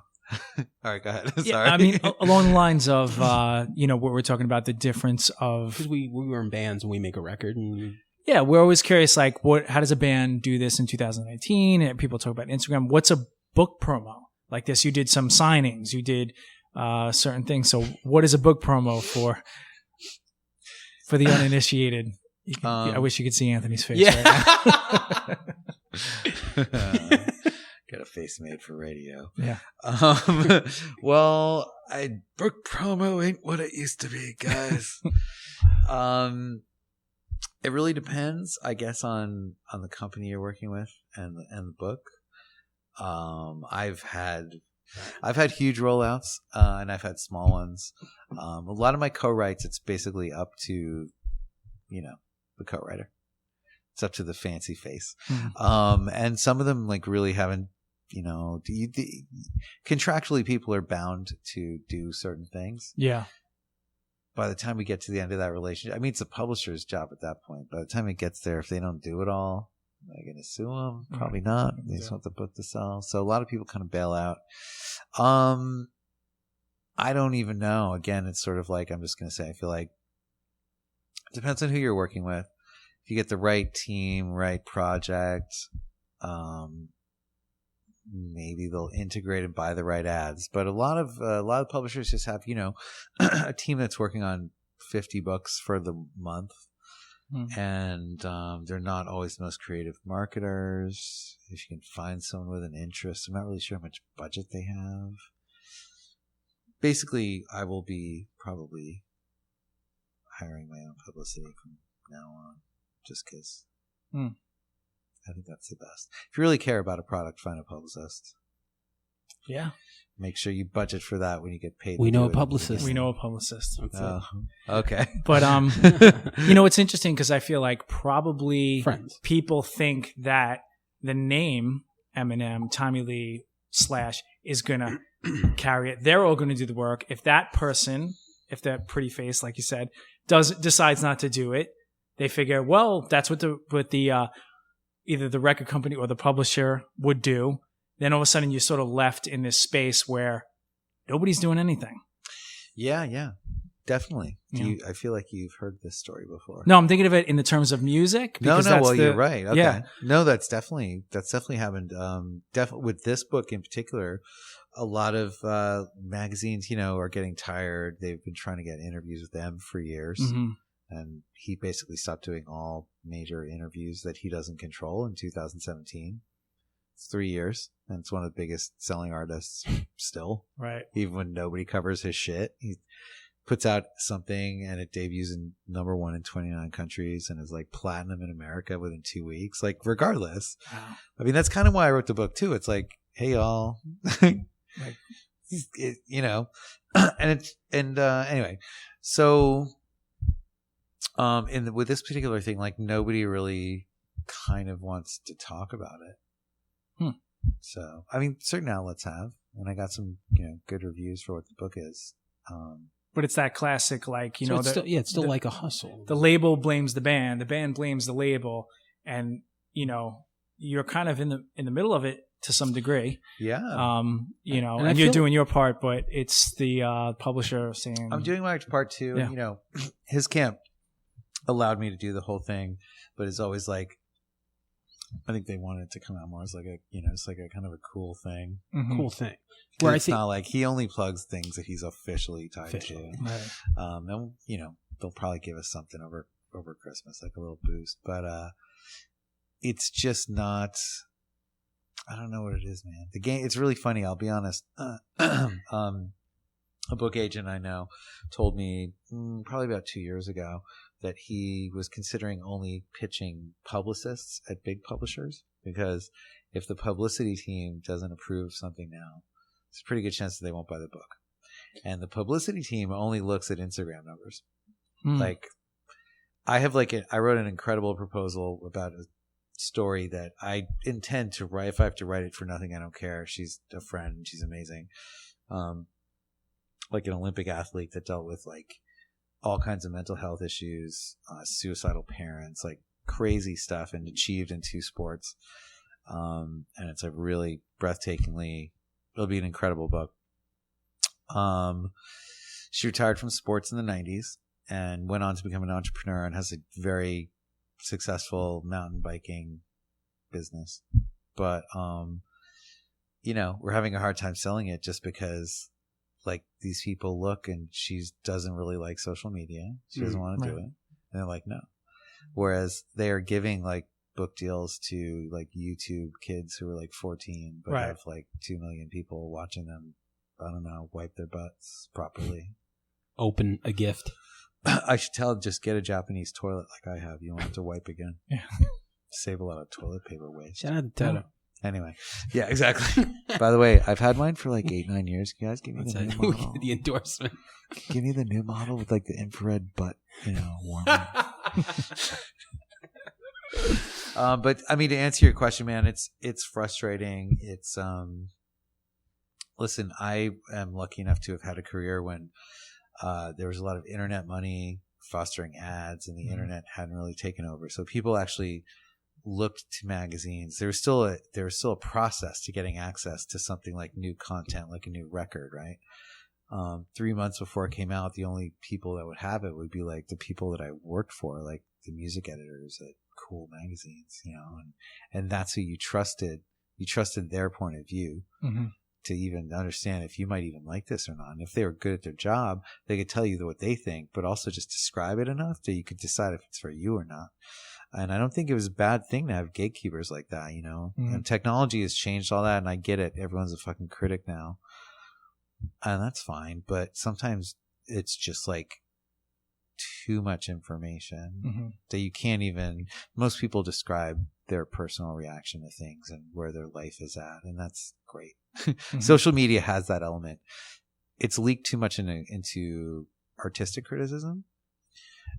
All right, go ahead. Yeah, Sorry. I mean, along the lines of, what we're talking about, the difference of... Because we were in bands and we make a record. And yeah, we're always curious, like, how does a band do this in 2019? And people talk about Instagram. What's a book promo like this? You did some signings. You did certain things. So what is a book promo for the uninitiated? I wish you could see Anthony's face right now. Got a face made for radio. Yeah. Well, book promo ain't what it used to be, guys. It really depends, I guess, on the company you're working with and the book. I've had huge rollouts, and I've had small ones. A lot of my co-writes, it's basically up to, the co-writer. It's up to the fancy face. Mm-hmm. And some of them like really haven't, contractually people are bound to do certain things. Yeah. By the time we get to the end of that relationship, I mean, it's a publisher's job at that point. By the time it gets there, if they don't do it all, am I going to sue them? Probably not. They just want the book to sell. So a lot of people kind of bail out. I don't even know. Again, it's sort of like, I'm just going to say, I feel like it depends on who you're working with. If you get the right team, right project, maybe they'll integrate and buy the right ads. But a lot of publishers just have, a team that's working on 50 books for the month. And they're not always the most creative marketers. If you can find someone with an interest, I'm not really sure how much budget they have. Basically, I will be probably hiring my own publicity from now on, just because I think that's the best. If you really care about a product, find a publicist. Yeah. Make sure you budget for that when you get paid. We know a publicist. Okay. But it's interesting because I feel like probably people think that the name Eminem, Tommy Lee / is gonna carry it. They're all gonna do the work. If that person, if that pretty face, like you said, decides not to do it, they figure, well, that's what the either the record company or the publisher would do. Then all of a sudden you're sort of left in this space where nobody's doing anything. Yeah, definitely. I feel like you've heard this story before. No, I'm thinking of it in the terms of music. You're right. Okay. Yeah. No, that's definitely happened. With this book in particular, a lot of magazines, are getting tired. They've been trying to get interviews with them for years. Mm-hmm. And he basically stopped doing all major interviews that he doesn't control in 2017. It's 3 years, and it's one of the biggest selling artists still. Right. Even when nobody covers his shit, he puts out something and it debuts in #1 in 29 countries and is like platinum in America within 2 weeks. Like, regardless. Wow. I mean, that's kind of why I wrote the book too. It's like, hey y'all, anyway, so. With this particular thing, like nobody really kind of wants to talk about it. So, I mean, certain outlets have, and I got some, good reviews for what the book is. But it's that classic, like, it's still like a hustle. The label blames the band blames the label, and you're kind of in the middle of it to some degree. Yeah. And you're doing your part, but it's the publisher saying, I'm doing my part too. Yeah. His camp allowed me to do the whole thing, but it's always like, I think they wanted it to come out more as like a, it's like a kind of a cool thing. Mm-hmm. Cool thing. Where it's not like he only plugs things that he's officially tied to. Right. And they'll probably give us something over Christmas, like a little boost, but it's just not. I don't know what it is, man. The game. It's really funny. I'll be honest. A book agent I know told me probably about 2 years ago that he was considering only pitching publicists at big publishers, because if the publicity team doesn't approve something now, there's a pretty good chance that they won't buy the book. And the publicity team only looks at Instagram numbers. Like, I wrote an incredible proposal about a story that I intend to write. If I have to write it for nothing, I don't care. She's a friend. She's amazing. Like an Olympic athlete that dealt with like all kinds of mental health issues, suicidal parents, like crazy stuff, and achieved in 2 sports. And it's a really breathtakingly, it'll be an incredible book. She retired from sports in the 90s and went on to become an entrepreneur and has a very successful mountain biking business. But, we're having a hard time selling it just because like these people look and she doesn't really like social media. She doesn't want to do it. And they're like, no. Whereas they are giving like book deals to like YouTube kids who are like 14, but have like 2 million people watching them, I don't know, wipe their butts properly. Open a gift. I should just get a Japanese toilet like I have. You don't have to wipe again. Yeah. Save a lot of toilet paper waste. Shout out to Toto. Anyway, yeah, exactly. By the way, I've had mine for like 8-9 years. Can you guys give me the new model? The endorsement. Give me the new model with like the infrared butt, warmer. But I mean, to answer your question, man, it's frustrating. It's listen, I am lucky enough to have had a career when there was a lot of internet money fostering ads, and the internet hadn't really taken over. So people actually looked to magazines. There was still a process to getting access to something like new content, like a new record, right? 3 months before it came out, the only people that would have it would be like the people that I worked for, like the music editors at cool magazines, and that's who you trusted. You trusted their point of view to even understand if you might even like this or not. And if they were good at their job, they could tell you what they think, but also just describe it enough that you could decide if it's for you or not. And I don't think it was a bad thing to have gatekeepers like that, And technology has changed all that, and I get it. Everyone's a fucking critic now. And that's fine. But sometimes it's just like too much information that you can't even, most people describe their personal reaction to things and where their life is at. And that's great. Social media has that element. It's leaked too much into artistic criticism.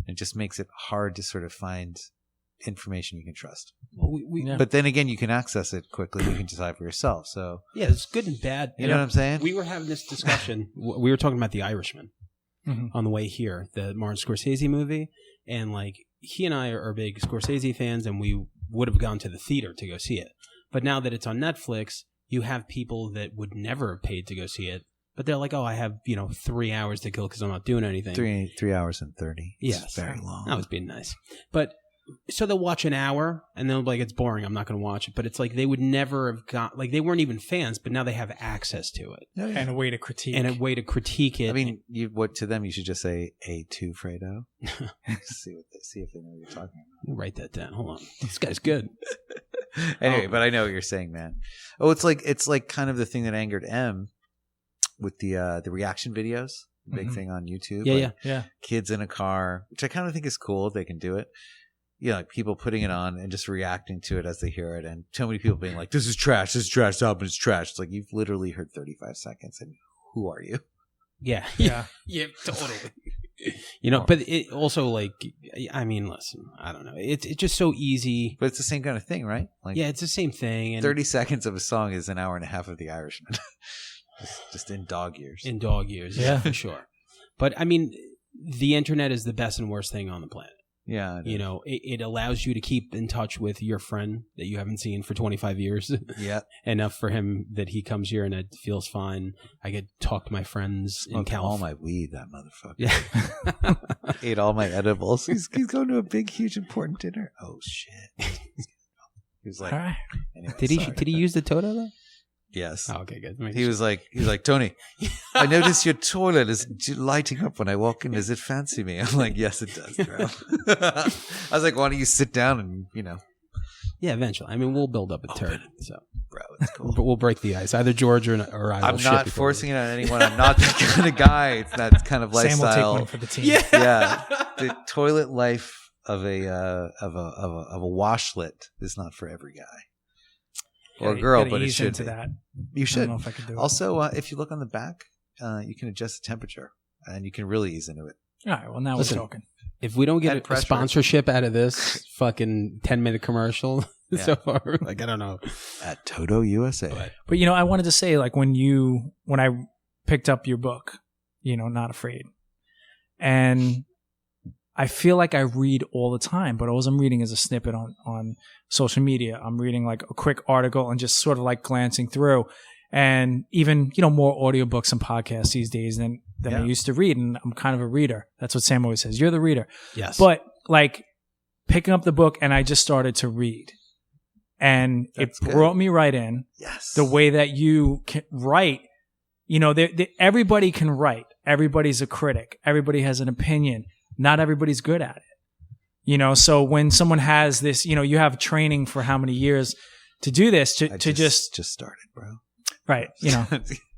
It just makes it hard to sort of find information you can trust. But then again, you can access it quickly. You can decide for yourself. So yeah, it's good and bad. You know what I'm saying? We were having this discussion. We were talking about The Irishman on the way here, the Martin Scorsese movie, and like he and I are big Scorsese fans, and we would have gone to the theater to go see it. But now that it's on Netflix, you have people that would never have paid to go see it, but they're like, "Oh, I have 3 hours to kill because I'm not doing anything." 3 hours and 30. Yes, it's very long. That was being nice, but. So they'll watch an hour and they'll be like, it's boring, I'm not going to watch it. But it's like they would never have got, like they weren't even fans, but now they have access to it. And a way to critique. it. I mean, to them, you should just say A2 Fredo. see if they know what you're talking about. Write that down. Hold on. This guy's good. Anyway, but I know what you're saying, man. Oh, it's like kind of the thing that angered M with the reaction videos. Big thing on YouTube. Yeah. Kids in a car, which I kind of think is cool if they can do it. Like people putting it on and just reacting to it as they hear it, and so many people being like, "This is trash. This album is trash." It's like you've literally heard 35 seconds, and who are you? Yeah, totally. But it also listen, I don't know. It's just so easy. But it's the same kind of thing, right? Like, yeah, it's the same thing. And 30 seconds of a song is an hour and a half of The Irishman, just in dog years. In dog years, yeah, for sure. But I mean, the internet is the best and worst thing on the planet. Yeah. It allows you to keep in touch with your friend that you haven't seen for 25 years. Yeah. Enough for him that he comes here and it feels fine. I get to talk to my friends in California. All my weed, that motherfucker. Yeah. Ate all my edibles. He's going to a big, huge, important dinner. Oh, shit. He was like, all right. Anyway, did he use the Toto though? Yes. Oh, okay, good. He was like, Tony, I notice your toilet is lighting up when I walk in. Does it fancy me? I'm like, yes, it does, bro. I was like, why don't you sit down and, Yeah, eventually. I mean, we'll build up a turd. So, bro, it's cool. But we'll break the ice. Either George or I will I'm not forcing it on anyone. I'm not that kind of guy. It's that kind of lifestyle. Sam will take one for the team. Yeah. The toilet life of a washlet is not for every guy. Or a girl, but it should be. That. You should. I don't know if I could do it. Also, if you look on the back, you can adjust the temperature, and you can really ease into it. All right. Well, now we're talking. If we don't get a sponsorship out of this fucking 10-minute commercial so far, like, I don't know. At Toto USA. But I wanted to say, like, when I picked up your book, Not Afraid, and I feel like I read all the time, but all I'm reading is a snippet on social media. I'm reading like a quick article and just sort of like glancing through, and even, more audiobooks and podcasts these days than I used to read. And I'm kind of a reader. That's what Sam always says. You're the reader. Yes. But like picking up the book, and I just started to read, and it brought me right in. Yes. The way that you can write, everybody can write. Everybody's a critic. Everybody has an opinion. Not everybody's good at it, so when someone has this, you have training for how many years to do this, to just started, bro. Right.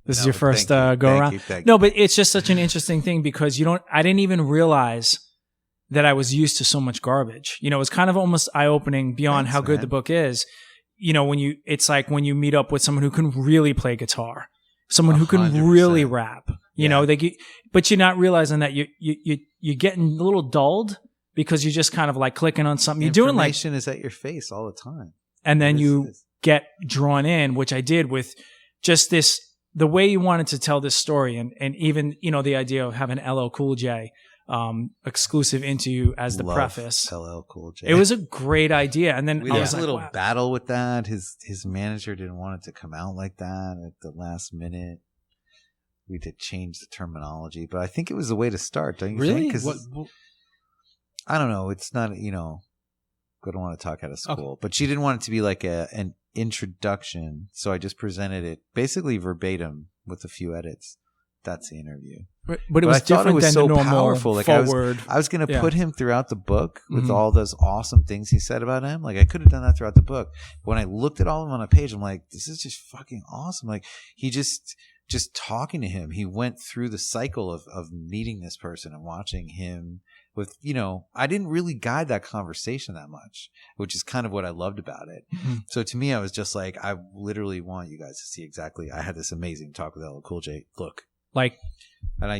This is your first go around. No, but it's just such an interesting thing because I didn't even realize that I was used to so much garbage. You know, it's kind of almost eye-opening beyond how good the book is. You know, it's like when you meet up with someone who can really play guitar, someone who can 100%. really rap. You know, but you're not realizing that you're getting a little dulled because you're just kind of like clicking on something. You're doing like information is at your face all the time, and then you get drawn in, which I did with just the way you wanted to tell this story, and even the idea of having LL Cool J exclusive interview as the preface. LL Cool J. It was a great idea, and then there was a little battle with that. His manager didn't want it to come out like that at the last minute. We did change the terminology, but I think it was the way to start. Don't you think? Because I don't know. It's not. I don't want to talk out of school, but she didn't want it to be like an introduction, so I just presented it basically verbatim with a few edits. That's the interview. But it was different than the normal powerful. Like forward. I was going to put him throughout the book with all those awesome things he said about him. Like I could have done that throughout the book. When I looked at all of them on a page, I'm like, this is just fucking awesome. Like he just talking to him, he went through the cycle of meeting this person and watching him with, I didn't really guide that conversation that much, which is kind of what I loved about it. Mm-hmm. So to me, I was just like, I literally want you guys to see exactly. I had this amazing talk with LL Cool J. Look. Like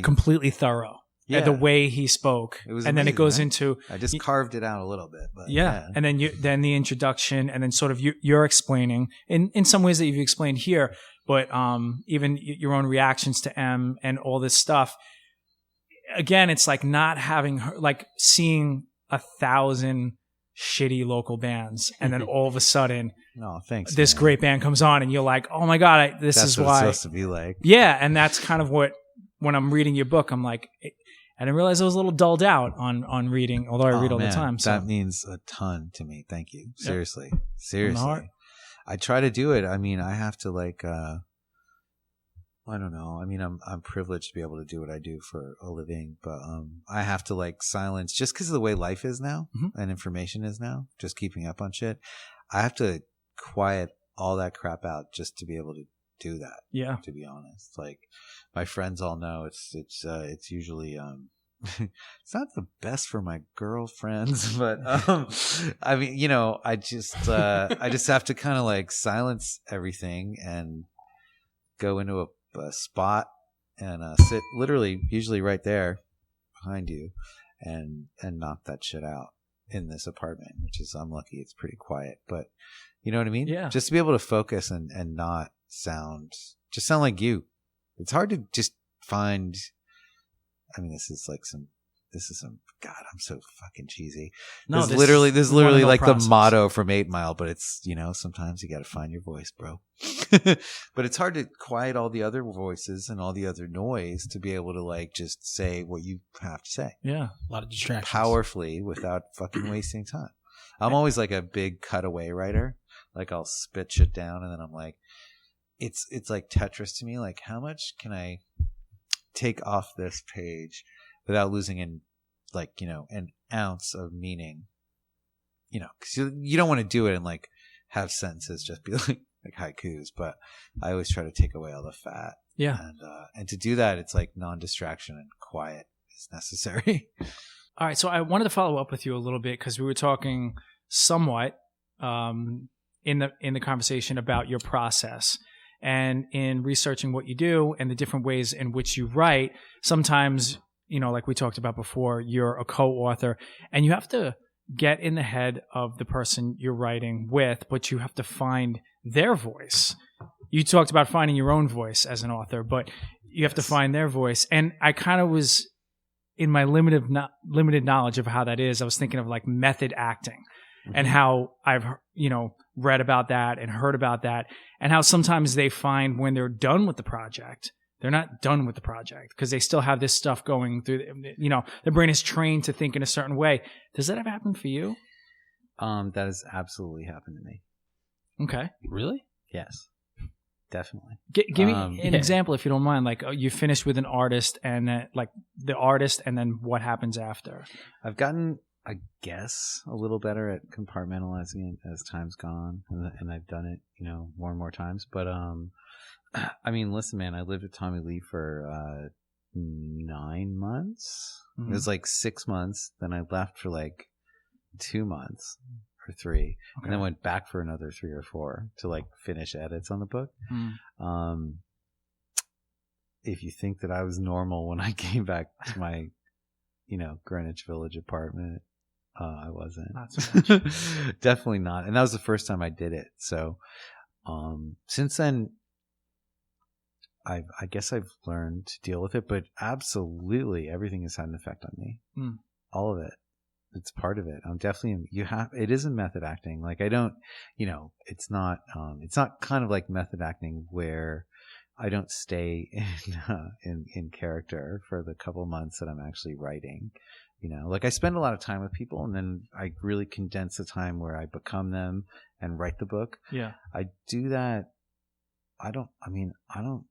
completely thorough. Yeah. The way he spoke. It was amazing, then it goes into I just carved it out a little bit. But and then the introduction, and then sort of you're explaining in some ways that you've explained here, but even your own reactions to M and all this stuff. Again, it's like not having like seeing 1,000 shitty local bands, and then all of a sudden, this great band comes on, and you're like, oh my god, this is why it's supposed to be like. Yeah, and that's kind of what when I'm reading your book, I'm like, I didn't realize I was a little dulled out on reading, although I read all the time. So that means a ton to me. Thank you. Seriously, seriously. I try to do it. I mean, I have to like. I don't know. I mean, I'm privileged to be able to do what I do for a living, but I have to like silence just because of the way life is now and information is now. Just keeping up on shit. I have to quiet all that crap out just to be able to do that. Yeah. To be honest, like my friends all know it's usually it's not the best for my girlfriends, but I mean, I just have to kind of like silence everything and go into a spot and sit literally usually right there behind you and knock that shit out in this apartment, which is, I'm lucky it's pretty quiet, but you know what I mean? Yeah. Just to be able to focus and not sound like you. It's hard to just find, I mean, this is some God, I'm so fucking cheesy. No, this is literally like process. The motto from 8 Mile, but it's, sometimes you got to find your voice, bro. But it's hard to quiet all the other voices and all the other noise to be able to like just say what you have to say. Yeah. A lot of distractions. Powerfully without fucking wasting time. I'm always like a big cutaway writer. Like I'll spit shit down and then I'm like, it's like Tetris to me. Like how much can I take off this page without losing an ounce of meaning, because you don't want to do it and like have sentences just be like haikus, but I always try to take away all the fat. Yeah. And to do that, it's like non-distraction and quiet is necessary. All right. So I wanted to follow up with you a little bit because we were talking somewhat in the conversation about your process. And in researching what you do and the different ways in which you write, sometimes like we talked about before, you're a co-author and you have to get in the head of the person you're writing with, but you have to find their voice. You talked about finding your own voice as an author, but you have to find their voice. And I kind of was, in my limited knowledge of how that is, I was thinking of like method acting and how I've, read about that and heard about that and how sometimes they find when they're done with the project, they're not done with the project because they still have this stuff going through. Their brain is trained to think in a certain way. Does that ever happen for you? That has absolutely happened to me. Okay. Really? Yes, definitely. Give me an example if you don't mind. Like you finished with an artist and then like the artist and then what happens after? I've gotten I guess a little better at compartmentalizing it as time's gone, and I've done it, more and more times. But I mean, listen, man, I lived with Tommy Lee for 9 months. Mm-hmm. It was like 6 months. Then I left for like 2 months or 3, and then went back for another 3 or 4 to like finish edits on the book. If you think that I was normal when I came back to my, Greenwich Village apartment, I wasn't. Not so much. Definitely not. And that was the first time I did it. So, since then, I guess I've learned to deal with it, but absolutely everything has had an effect on me. All of it. It's part of it. I'm definitely, it isn't method acting. Like I don't, it's not kind of like method acting where I don't stay in character for the couple months that I'm actually writing. Like I spend a lot of time with people, and then I really condense the time where I become them and write the book. Yeah. I do that. I don't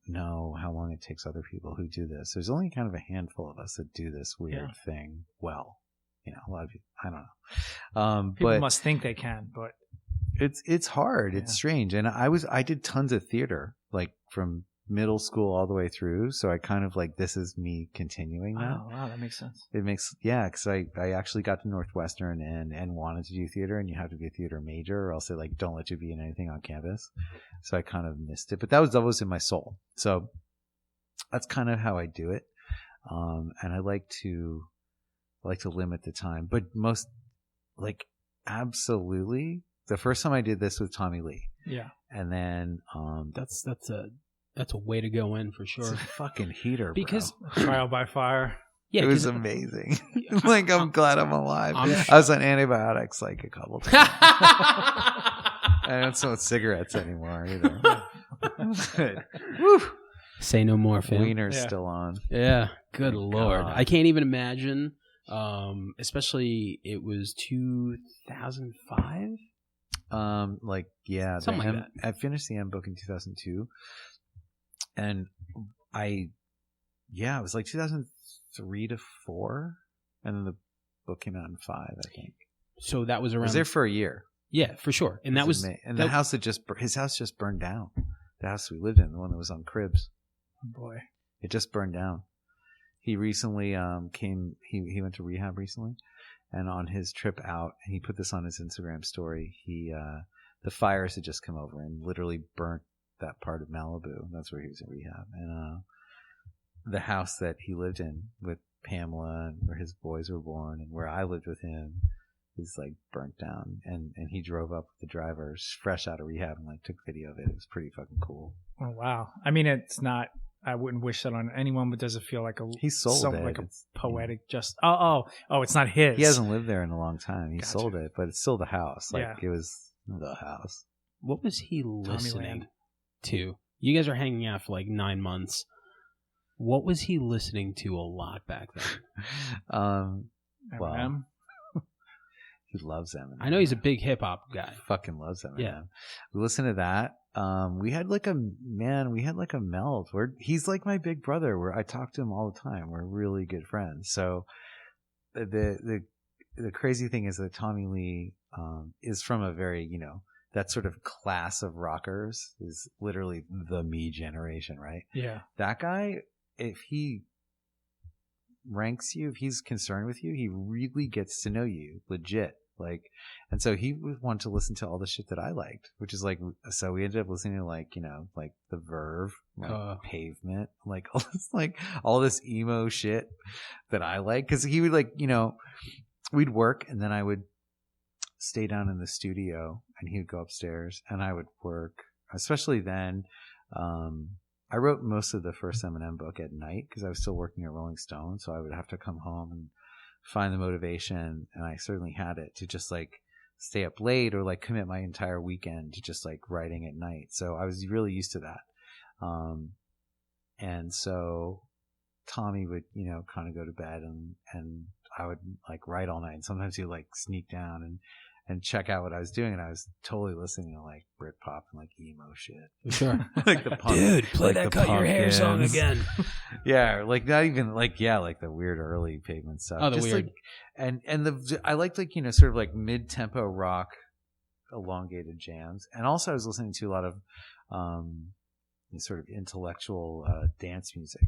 know how long it takes other people who do this. There's only kind of a handful of us that do this weird thing well. A lot of people, I don't know. People must think they can, but it's hard. It's strange. And I did tons of theater, like from middle school all the way through. So I kind of like, this is me continuing that. Oh, wow, that makes sense. It makes, because I actually got to Northwestern and wanted to do theater, and you have to be a theater major or else they like don't let you be in anything on campus. So I kind of missed it, but that was always in my soul. So that's kind of how I do it. And I like to limit the time, but most like absolutely the first time I did this with Tommy Lee. Yeah. And then, that's a way to go in for sure. It's a fucking heater, because trial by fire. Yeah, it was amazing. Like, I'm glad I'm alive. I was on antibiotics like a couple times. I don't smoke cigarettes anymore either. Woo. Say no more, fam. Wiener's still on. Yeah, good Lord. God. I can't even imagine, especially it was 2005? Something like that. I finished the M book in 2002. And it was like 2003 to 4, and then the book came out in 5, I think. So that was around. I was there for a year. Yeah, for sure. And that was the house his house just burned down. The house we lived in, the one that was on Cribs. Oh boy, it just burned down. He recently He went to rehab recently, and on his trip out, he put this on his Instagram story. The fires had just come over and literally burnt that part of Malibu. That's where he was in rehab. And the house that he lived in with Pamela, and where his boys were born, and where I lived with him, is like burnt down. And he drove up with the driver fresh out of rehab and like took video of it. It was pretty fucking cool. Oh wow. I mean, it's not, I wouldn't wish that on anyone, but does it feel like he sold it? Like a poetic it's not his. He hasn't lived there in a live time. He Gotcha. sold it, but it's still the house. Like it was the house. What was he listening to? You guys are hanging out for like 9 months. What was he listening to a lot back then? Eminem. He loves Eminem. I know he's a big hip hop guy. Fucking loves Eminem. Yeah. We listened to that. We had like a meld where he's like my big brother, where I talk to him all the time. We're really good friends. So the crazy thing is that Tommy Lee is from a very, that sort of class of rockers is literally the me generation, right? Yeah. That guy, if he ranks you, if he's concerned with you, he really gets to know you legit. Like, and so he would want to listen to all the shit that I liked, which is like, so we ended up listening to like, like The Verve, like Pavement, like all this emo shit that I like. Cause he would like, we'd work and then I would stay down in the studio and he would go upstairs and I would work, especially then. I wrote most of the first Eminem book at night because I was still working at Rolling Stone. So I would have to come home and find the motivation. And I certainly had it to just like stay up late or like commit my entire weekend to just like writing at night. So I was really used to that. And so Tommy would, kind of go to bed and I would like write all night. And sometimes he'd like sneak down and check out what I was doing. And I was totally listening to like Britpop and like emo shit. Sure. Like the punk, Dude, play like that the Cut Your Hair song Pumpkins. again. Yeah, like not even like like the weird early Pavement stuff. Oh, the Just weird. Like, and I liked like sort of like mid tempo rock, elongated jams, and also I was listening to a lot of sort of intellectual dance music.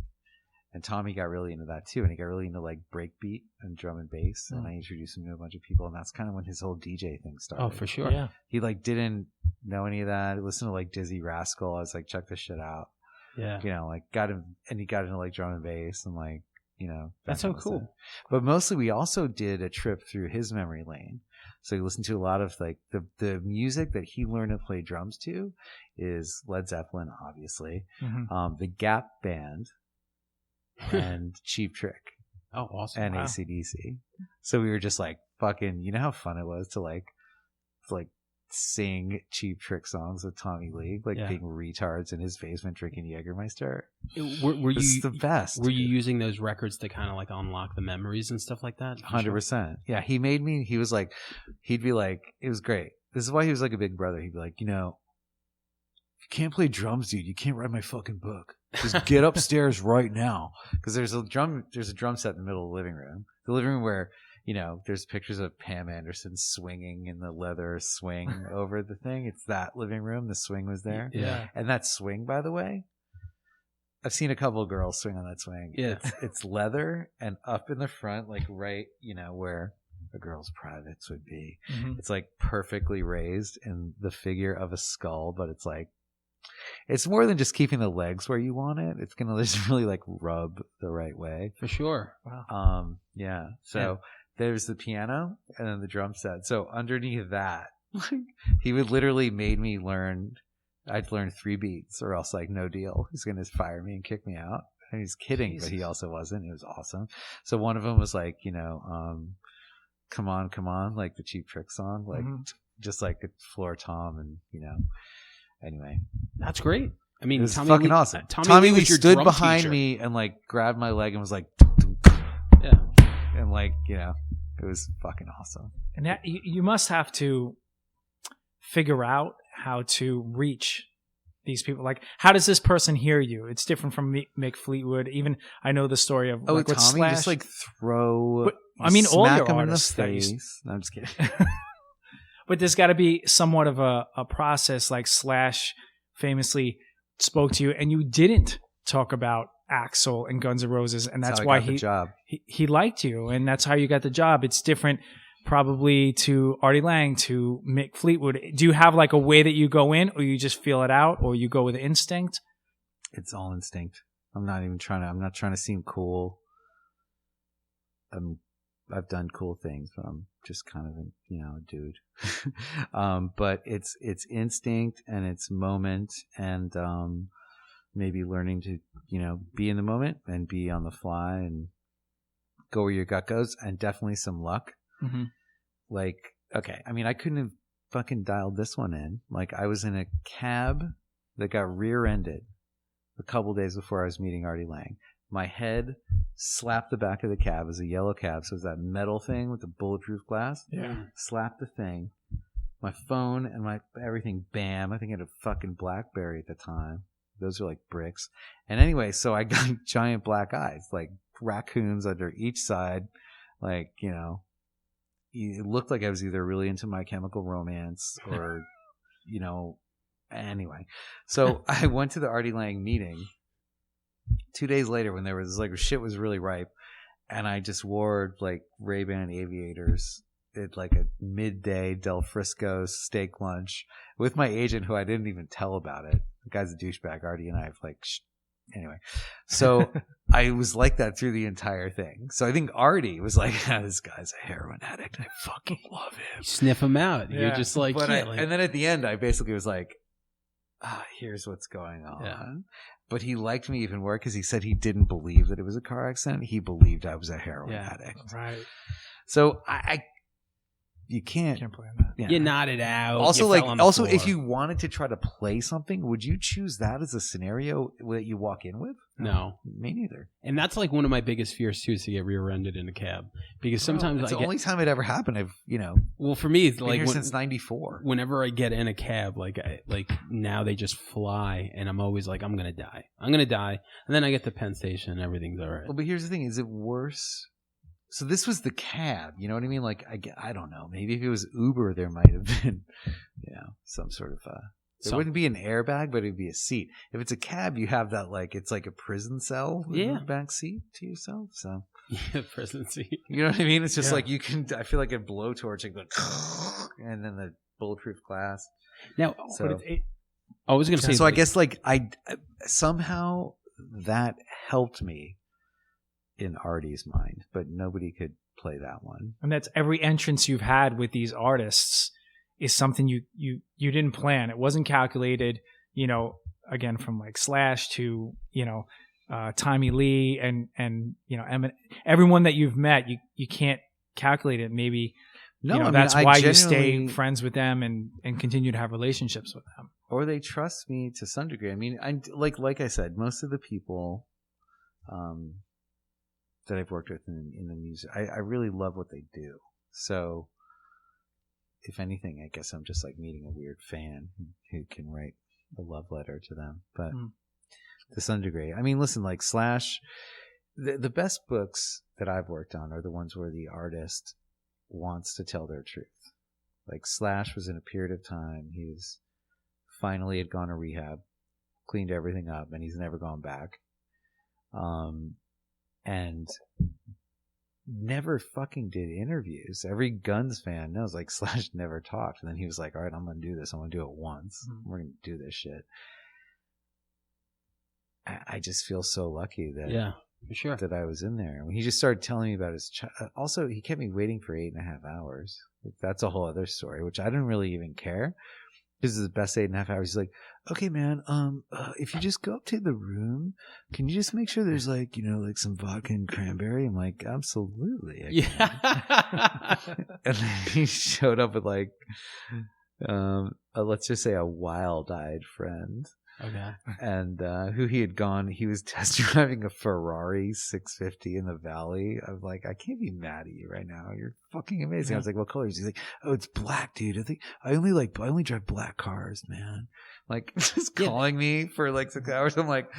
And Tommy got really into that too, and he got really into like breakbeat and drum and bass. And I introduced him to a bunch of people, and that's kind of when his whole DJ thing started. Oh, for sure. Yeah. He like didn't know any of that. He listened to like Dizzy Rascal. I was like, check this shit out. Yeah. Like got him, and he got into like drum and bass and like That's so cool. Stuff. But mostly, we also did a trip through his memory lane. So he listened to a lot of like the music that he learned to play drums to is Led Zeppelin, obviously, the Gap Band. And Cheap Trick. Oh, awesome. And AC/DC. So we were just like fucking, how fun it was to like sing Cheap Trick songs with Tommy Lee, like being retards in his basement drinking Jägermeister. Were you the best? Were you using those records to kind of like unlock the memories and stuff like that? 100%. Yeah, he made me, he was like, he'd be like, it was great. This is why he was like a big brother. He'd be like, if you can't play drums, dude, you can't write my fucking book. Just get upstairs right now. Because there's a drum set in the middle of the living room. The living room where, there's pictures of Pam Anderson swinging in the leather swing over the thing. It's that living room. The swing was there. Yeah. And that swing, by the way, I've seen a couple of girls swing on that swing. Yeah. It's leather and up in the front, like right, where a girl's privates would be. Mm-hmm. It's like perfectly raised in the figure of a skull, but it's like, it's more than just keeping the legs where you want it. It's gonna just really like rub the right way. For sure. Wow. Yeah. So there's the piano and then the drum set. So underneath that, he would literally made me learn. I'd learn 3 beats, or else like no deal. He's gonna fire me and kick me out. And he's kidding, Jesus. But he also wasn't. It was awesome. So one of them was like, "Come on, come on," like the Cheap Trick song, like just like a floor tom, and Anyway, that's great. I mean, it was fucking awesome. Tommy Lee stood behind me and like grabbed my leg and was like, yeah, and like it was fucking awesome. And that, you must have to figure out how to reach these people. Like, how does this person hear you? It's different from Mick Fleetwood. Even I know the story of Tommy Slash. Just like throw. But, I mean, all your him artists in the face. No, I'm just kidding. But there's got to be somewhat of a process. Like Slash famously spoke to you, and you didn't talk about Axl and Guns N' Roses, and that's why he liked you, and that's how you got the job. It's different, probably, to Artie Lange, to Mick Fleetwood. Do you have like a way that you go in, or you just feel it out, or you go with instinct? It's all instinct. I'm not trying to seem cool. I've done cool things, but I'm just kind of a dude. But it's instinct, and it's moment, and maybe learning to be in the moment and be on the fly and go where your gut goes, and definitely some luck. Mm-hmm. Like, okay, I mean, I couldn't have fucking dialed this one in. Like, I was in a cab that got rear-ended a couple days before I was meeting Artie Lange. My head slapped the back of the cab. It was a yellow cab, so it was that metal thing with the bulletproof glass. Yeah. Slapped the thing. My phone and my everything, bam. I think I had a fucking BlackBerry at the time. Those are like bricks. And anyway, so I got giant black eyes, like raccoons under each side. Like, it looked like I was either really into My Chemical Romance or, anyway. So I went to the Artie Lange meeting 2 days later when there was like shit was really ripe, and I just wore like Ray-Ban aviators at like a midday Del Frisco steak lunch with my agent, who I didn't even tell about it. The guy's a douchebag. Artie and I have like anyway. So I was like that through the entire thing. So I think Artie was like, this guy's a heroin addict. I fucking love him. Sniff him out. Yeah. You're just like, and then at the end, I basically was like, here's what's going on. Yeah. But he liked me even more because he said he didn't believe that it was a car accident. He believed I was a heroin addict. Right. So I you can't play on that. Yeah. You nodded out. Also, you like, fell on the also, floor. if you wanted to try to play something, would you choose that as a scenario that you walk in with? No. Me neither. And that's like one of my biggest fears too, is to get rear-ended in a cab. Because sometimes it's the only time it ever happened. I've, well, for me, it's been like here since '94. Whenever I get in a cab, like now they just fly, and I'm always like, I'm gonna die, and then I get to Penn Station, and everything's all right. Well, but here's the thing: is it worse? So this was the cab. You know what I mean? Like, I don't know. Maybe if it was Uber, there might have been, some sort of. It wouldn't be an airbag, but it'd be a seat. If it's a cab, you have that it's like a prison cell in the back seat to yourself. So yeah, prison seat. You know what I mean? It's just like you can. I feel like a blowtorch, like, and then the bulletproof glass. Now, so, I was going to say. So I guess I somehow that helped me in Artie's mind, but nobody could play that one. And that's every entrance you've had with these artists is something you didn't plan. It wasn't calculated, again, from like Slash to, Tommy Lee and Eminem, everyone that you've met, you can't calculate it. Maybe, that's why you stay friends with them and continue to have relationships with them. Or they trust me to some degree. I mean, like I said, most of the people, that I've worked with in the music, I really love what they do. So, if anything, I guess I'm just like meeting a weird fan who can write a love letter to them. But to some degree, I mean, listen, like Slash, the best books that I've worked on are the ones where the artist wants to tell their truth. Like Slash was in a period of time, he was finally had gone to rehab, cleaned everything up, and he's never gone back. And never fucking did interviews. Every Guns fan knows like Slash never talked. And then he was like, all right, I'm going to do this. I'm going to do it once. We're going to do this shit. I just feel so lucky that, for sure, that I was in there. When he just started telling me about his also, he kept me waiting for 8.5 hours. That's a whole other story, which I didn't really even care. This is the best 8.5 hours. He's like, okay, man, if you just go up to the room, can you just make sure there's like, like some vodka and cranberry? I'm like, absolutely. Yeah. And then he showed up with like, let's just say a wild-eyed friend. Okay. And who he was test driving a Ferrari 650 in the valley. I'm like, I can't be mad at you right now. You're fucking amazing. I was like, what color is he? He's like, oh, it's black, dude. I only drive black cars, man. Like, just calling me for like 6 hours. I'm like,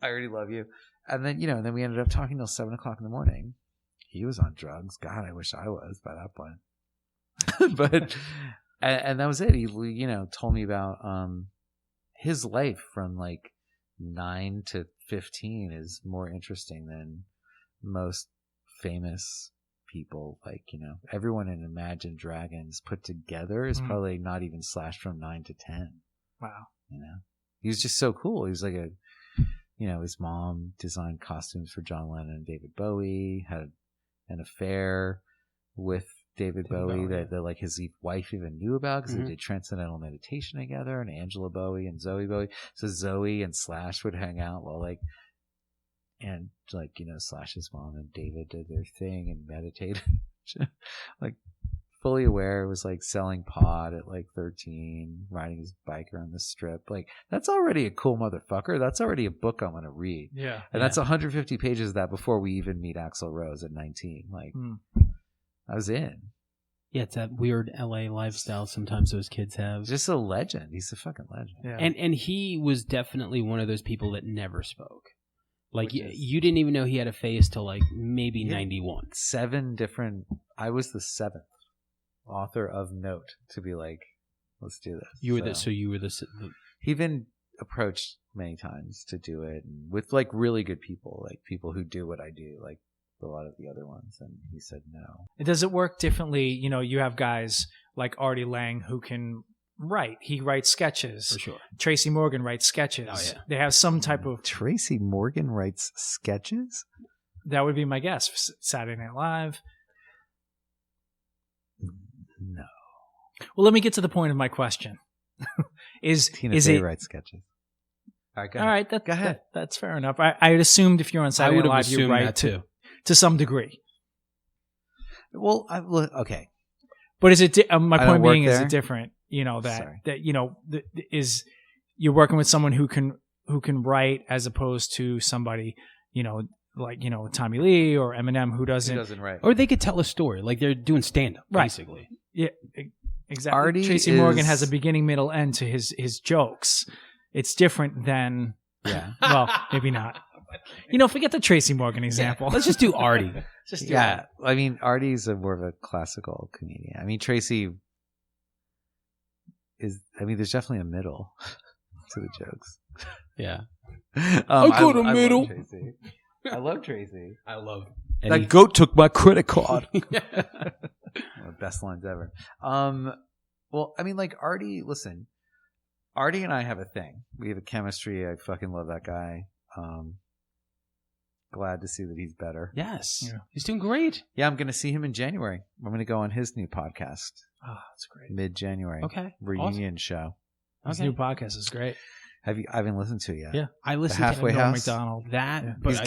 I already love you. And then, then we ended up talking till 7 o'clock in the morning. He was on drugs. God, I wish I was by that point. But, and that was it. He, told me about, his life from like 9 to 15 is more interesting than most famous people. Like, everyone in Imagine Dragons put together is probably not even Slash from 9 to 10. Wow. He was just so cool. He was like his mom designed costumes for John Lennon and David Bowie, had an affair with David Bowie that like his wife even knew about because they did transcendental meditation together, and Angela Bowie and Zoe Bowie. So Zoe and Slash would hang out while Slash's mom and David did their thing and meditated. Like fully aware, it was like selling pot at like 13, riding his bike around the strip. Like that's already a cool motherfucker. That's already a book I'm gonna read. Yeah. And that's 150 pages of that before we even meet Axl Rose at 19. Like I was in. Yeah, it's that weird LA lifestyle sometimes those kids have. Just a legend. He's a fucking legend. Yeah. And he was definitely one of those people that never spoke. Like you didn't even know he had a face till like maybe 91. 7 different. I was the 7th author of note to be like, let's do this. You were the. He been approached many times to do it, and with like really good people, like people who do what I do, like a lot of the other ones, and he said no. Does it work differently? You have guys like Artie Lange who can write. He writes sketches. For sure. Tracy Morgan writes sketches. Oh, yeah. They have some type of... Tracy Morgan writes sketches? That would be my guess. For Saturday Night Live. No. Well, let me get to the point of my question. Tina Fey writes sketches. All right, go ahead. Go ahead. That's fair enough. I had assumed if you're on Saturday Night Live, you write too. To some degree. Well, okay. But is it? My I don't point work being, is there. it different? You know Sorry. that you know is you're working with someone who can write as opposed to somebody like Tommy Lee or Eminem who Who doesn't. doesn't write? Or they could tell a story, like they're doing stand up, Right. basically. Yeah, exactly. Artie Tracy Morgan has a is- beginning, middle, end to his jokes. It's different than Yeah. well, maybe not. Forget the Tracy Morgan example. Let's just do Artie. Just do Yeah. it. I mean, Artie's more of a classical comedian. I mean, Tracy is. I mean, there's definitely a middle to the jokes. Yeah. I got a middle. love Tracy. I love Tracy. I love That goat took my credit card. One of the best lines ever. Well, I mean, like Artie. Listen, Artie and I have a thing. We have a chemistry. I fucking love that guy. Glad to see that he's better. Yes. Yeah. He's doing great. Yeah, I'm going to see him in January. I'm going to go on his new podcast Oh, that's great. mid-January. Okay. Reunion show. His Okay. new podcast is great. Have you? I haven't listened to it yet. Yeah. I listened Halfway to Norm House? Macdonald. that, Yeah. but He's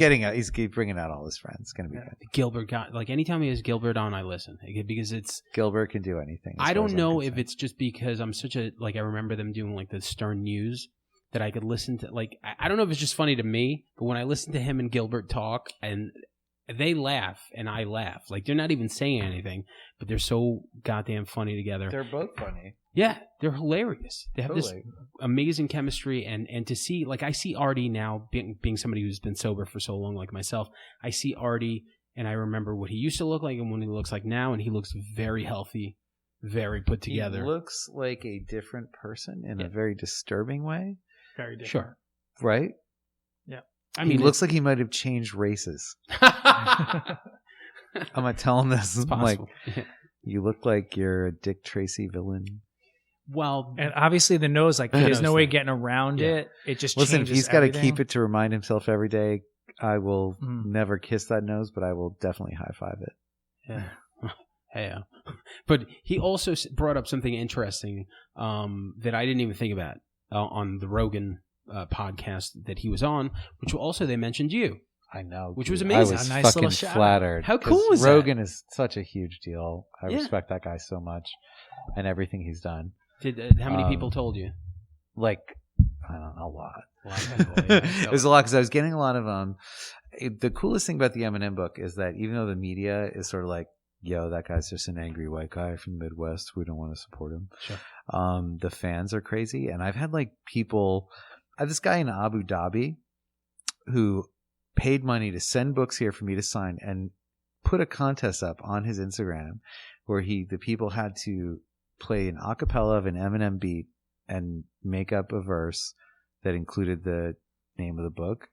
bringing out all his friends. It's going to be Yeah. good. Gilbert got like anytime he has Gilbert on, I listen because it's. Gilbert can do anything. as I far don't as I'm know if concerned. it's just because I'm such a I remember them doing like the Stern News that I could listen to I don't know if it's just funny to me, but when I listen to him and Gilbert talk and they laugh and I laugh, like they're not even saying anything, but they're so goddamn funny together. They're both funny. Yeah, they're hilarious. They have this Totally. amazing chemistry, and to see I see Artie now being somebody who's been sober for so long, like myself. I see Artie, and I remember what he used to look like and what he looks like now, and he looks very healthy, very put together. He looks like a different person in Yeah. a very disturbing way, Very different. Sure. right? I He mean, looks like he might have changed races. it's I'm not telling this. I'm like, possible. you look like you're a Dick Tracy villain. Well, And obviously the nose, like I there's no noticed way that. getting around Yeah. it. It just Listen, changes he's got to everything. keep it to remind himself every day. I will Mm. never kiss that nose, but I will definitely high five it. yeah. Hey, but he also brought up something interesting that I didn't even think about on the Rogan podcast that he was on, which also they mentioned you. I know, Which was dude. amazing. I was A nice fucking little shout out. flattered. How cool 'cause was that? Rogan is such a huge deal. I Yeah. respect that guy so much and everything he's done. How many Um, people told you? Like, I don't know, a lot. A lot of people, yeah. It was a lot because I was getting a lot of the coolest thing about the Eminem book is that even though the media is sort of like, yo, that guy's just an angry white guy from the Midwest, we don't want to support him. Sure. The fans are crazy, and I've had like people. I have this guy in Abu Dhabi who paid money to send books here for me to sign and put a contest up on his Instagram where the people had to play an a cappella of an Eminem beat and make up a verse that included the name of the book,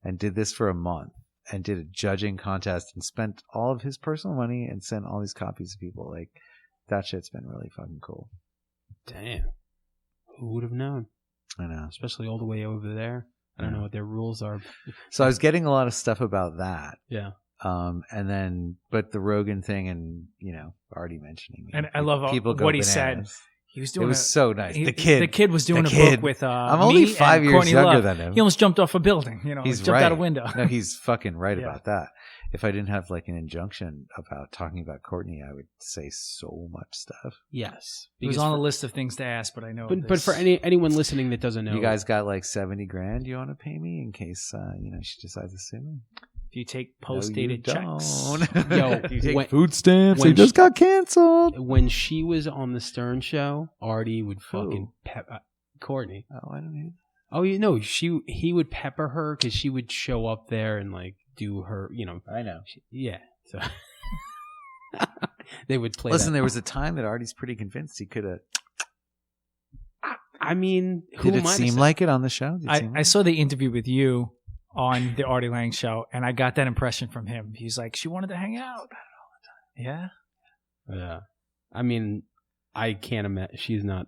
and did this for a month and did a judging contest and spent all of his personal money and sent all these copies to people. Like, that shit's been really fucking cool. Damn. Who would have known? I know. Especially all the way over there. I don't know what their rules are. So I was getting a lot of stuff about that. Yeah. And then, but the Rogan thing and, already mentioning me. And I love people go what he bananas. said. He was It doing was so nice. he- The kid was doing the a kid. book with I'm only me 5 and years Courtney younger Love. than him. He almost jumped off a building, He's jumped right. out a window. No, he's fucking right Yeah. about that. If I didn't have like an injunction about talking about Courtney, I would say so much stuff. Yes. It was Because on for- the list of things to ask, but I know. But this. for anyone listening that doesn't know, You guys got like $70,000 you want to pay me in case she decides to sue me? if you take No, post-dated you checks, don't. Yo, you take when- food stamps. when They just got canceled. when she was on the Stern show, Artie would fucking Courtney. Oh, I don't need. Oh, he would pepper her because she would show up there and like do her, I know. yeah. So they would play. Listen, that. there was a time that Artie's pretty convinced he could have. I mean, who Did it am I to seem say? like it on the show? Did it seem I like saw the interview with you on the Artie Lange show, and I got that impression from him. He's like, she wanted to hang out. Yeah. Yeah. I mean, I can't imagine. She's not.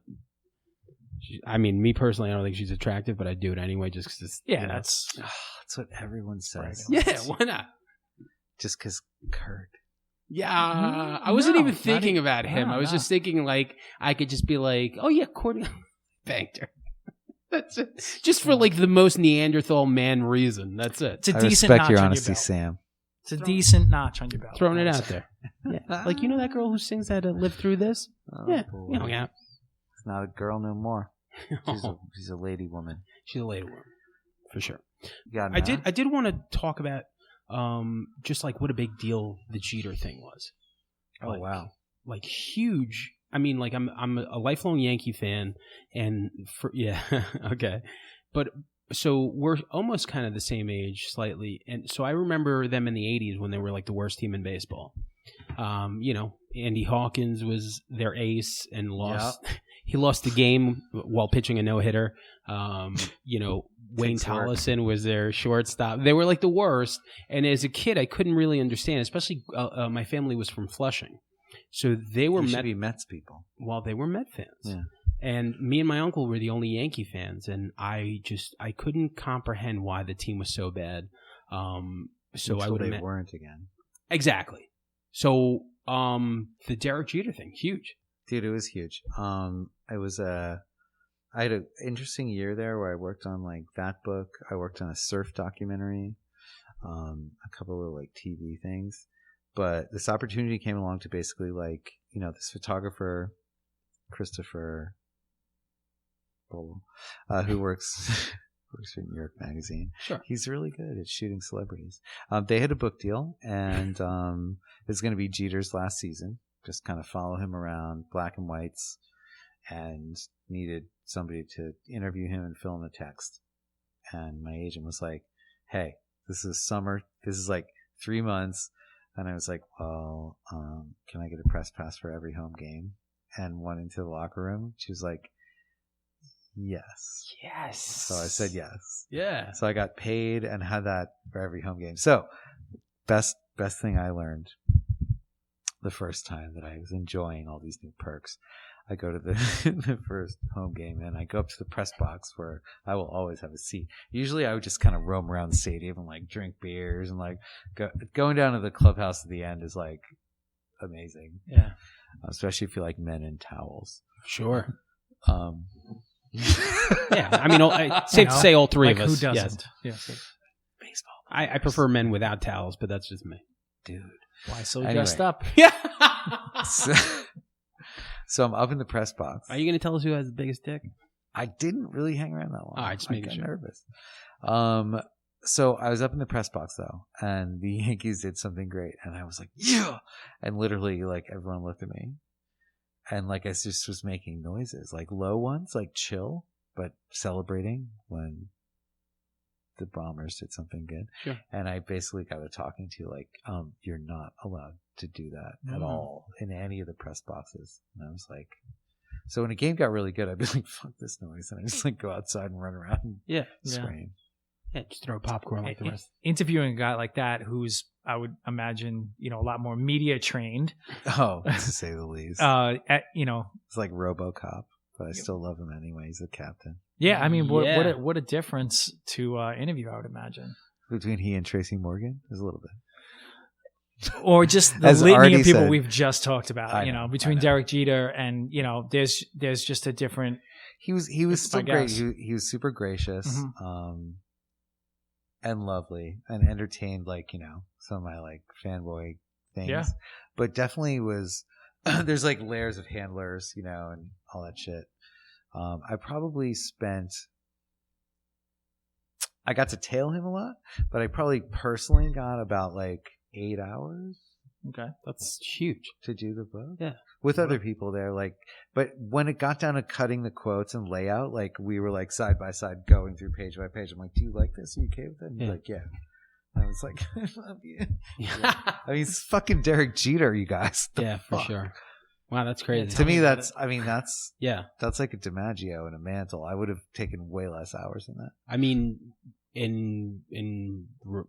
I mean, me personally, I don't think she's attractive, but I do it anyway just because. Yeah, that's that's what everyone says. Yeah, why not? Just because Kurt. Yeah, I wasn't No, even not thinking e- about him. no, I was no. just thinking like I could just be like, oh yeah, Courtney banged her. That's it. Just for like the most Neanderthal man reason. That's it. it's a I decent respect notch your on honesty, your belt. Sam. It's a decent notch on your belt. Throwing it out there. Yeah. Like, you know that girl who sings that Live Through This? Oh, Yeah. boy. You know, yeah. It's not a girl no more. She's a lady woman. She's a lady woman. For sure. I did want to talk about just like what a big deal the Jeter thing was. Oh, like, wow. Like huge. I mean, like I'm a lifelong Yankee fan, and okay. But so we're almost kind of the same age, slightly, and so I remember them in the '80s when they were like the worst team in baseball. Andy Hawkins was their ace and lost. Yep. He lost the game while pitching a no-hitter. Wayne Tollison was their shortstop. They were like the worst. And as a kid, I couldn't really understand, especially my family was from Flushing. So they were Mets people. Well, they were Met fans. Yeah. And me and my uncle were the only Yankee fans. And I couldn't comprehend why the team was so bad. Until they weren't again. Exactly. So the Derek Jeter thing, huge. Dude, it was huge. I had an interesting year there where I worked on like that book. I worked on a surf documentary, a couple of like TV things. But this opportunity came along to basically like, this photographer, Christopher, who works for New York Magazine. Sure. He's really good at shooting celebrities. They had a book deal, and it's going to be Jeter's last season. Just kind of follow him around, black and whites, and needed somebody to interview him and fill in the text. And my agent was like, hey, this is summer. This is like 3 months. And I was like, well, can I get a press pass for every home game? And went into the locker room. She was like, yes. Yes. So I said yes. Yeah. So I got paid and had that for every home game. So best thing I learned the first time that I was enjoying all these new perks. I go to the first home game and I go up to the press box where I will always have a seat. Usually I would just kind of roam around the stadium and like drink beers and like going down to the clubhouse at the end is like amazing. Yeah. Especially if you like men in towels. Sure. Yeah. I mean, safe to say all three of us. Who doesn't? Yes. Yeah. Baseball. I prefer men without towels, but that's just me. Dude. Why so dressed up? Yeah. So I'm up in the press box. Are you going to tell us who has the biggest dick? I didn't really hang around that long. I just making sure. Nervous. So I was up in the press box though, and the Yankees did something great, and I was like, yeah! And literally, like, everyone looked at me, and like I just was making noises, like low ones, like chill, but celebrating when the Bombers did something good. Sure. And I basically got a talking to like, you're not allowed to do that at all in any of the press boxes. And I was like, so when a game got really good, I'd be like, fuck this noise. And I just like go outside and run around and scream. Yeah, just throw popcorn like the rest. Interviewing a guy like that who's, I would imagine, a lot more media trained. Oh, to say the least. It's like RoboCop, but I still love him anyway. He's the captain. Yeah, I mean, what a difference to interview, I would imagine. Between he and Tracy Morgan, there's a little bit. Or just the litany of people we've just talked about, between Derek Jeter and, there's just a different. He was still great. He was super gracious, and lovely, and entertained, like, some of my like fanboy things. Yeah. But definitely was, there's like layers of handlers, and all that shit. I probably I got to tail him a lot, but I probably personally got about like 8 hours. Okay. That's huge. To do the book. Yeah. With other people there, like, but when it got down to cutting the quotes and layout, like we were like side by side going through page by page. I'm like, do you like this? Are you okay with it? And he's like, yeah. And I was like, I love you. Yeah. I mean, it's fucking Derek Jeter, you guys. Yeah, for sure. Wow, that's crazy. To me, that's like a DiMaggio and a Mantle. I would have taken way less hours than that. I mean, in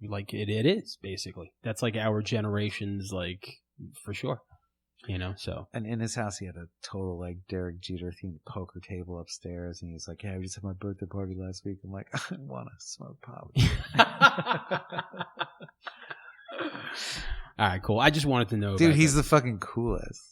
like it is basically. That's like our generation's, like, for sure. So. And in his house, he had a total like Derek Jeter themed poker table upstairs, and he was like, "Yeah, we just had my birthday party last week." I'm like, I want to smoke pot. All right, cool. I just wanted to know. Dude, he's the fucking coolest.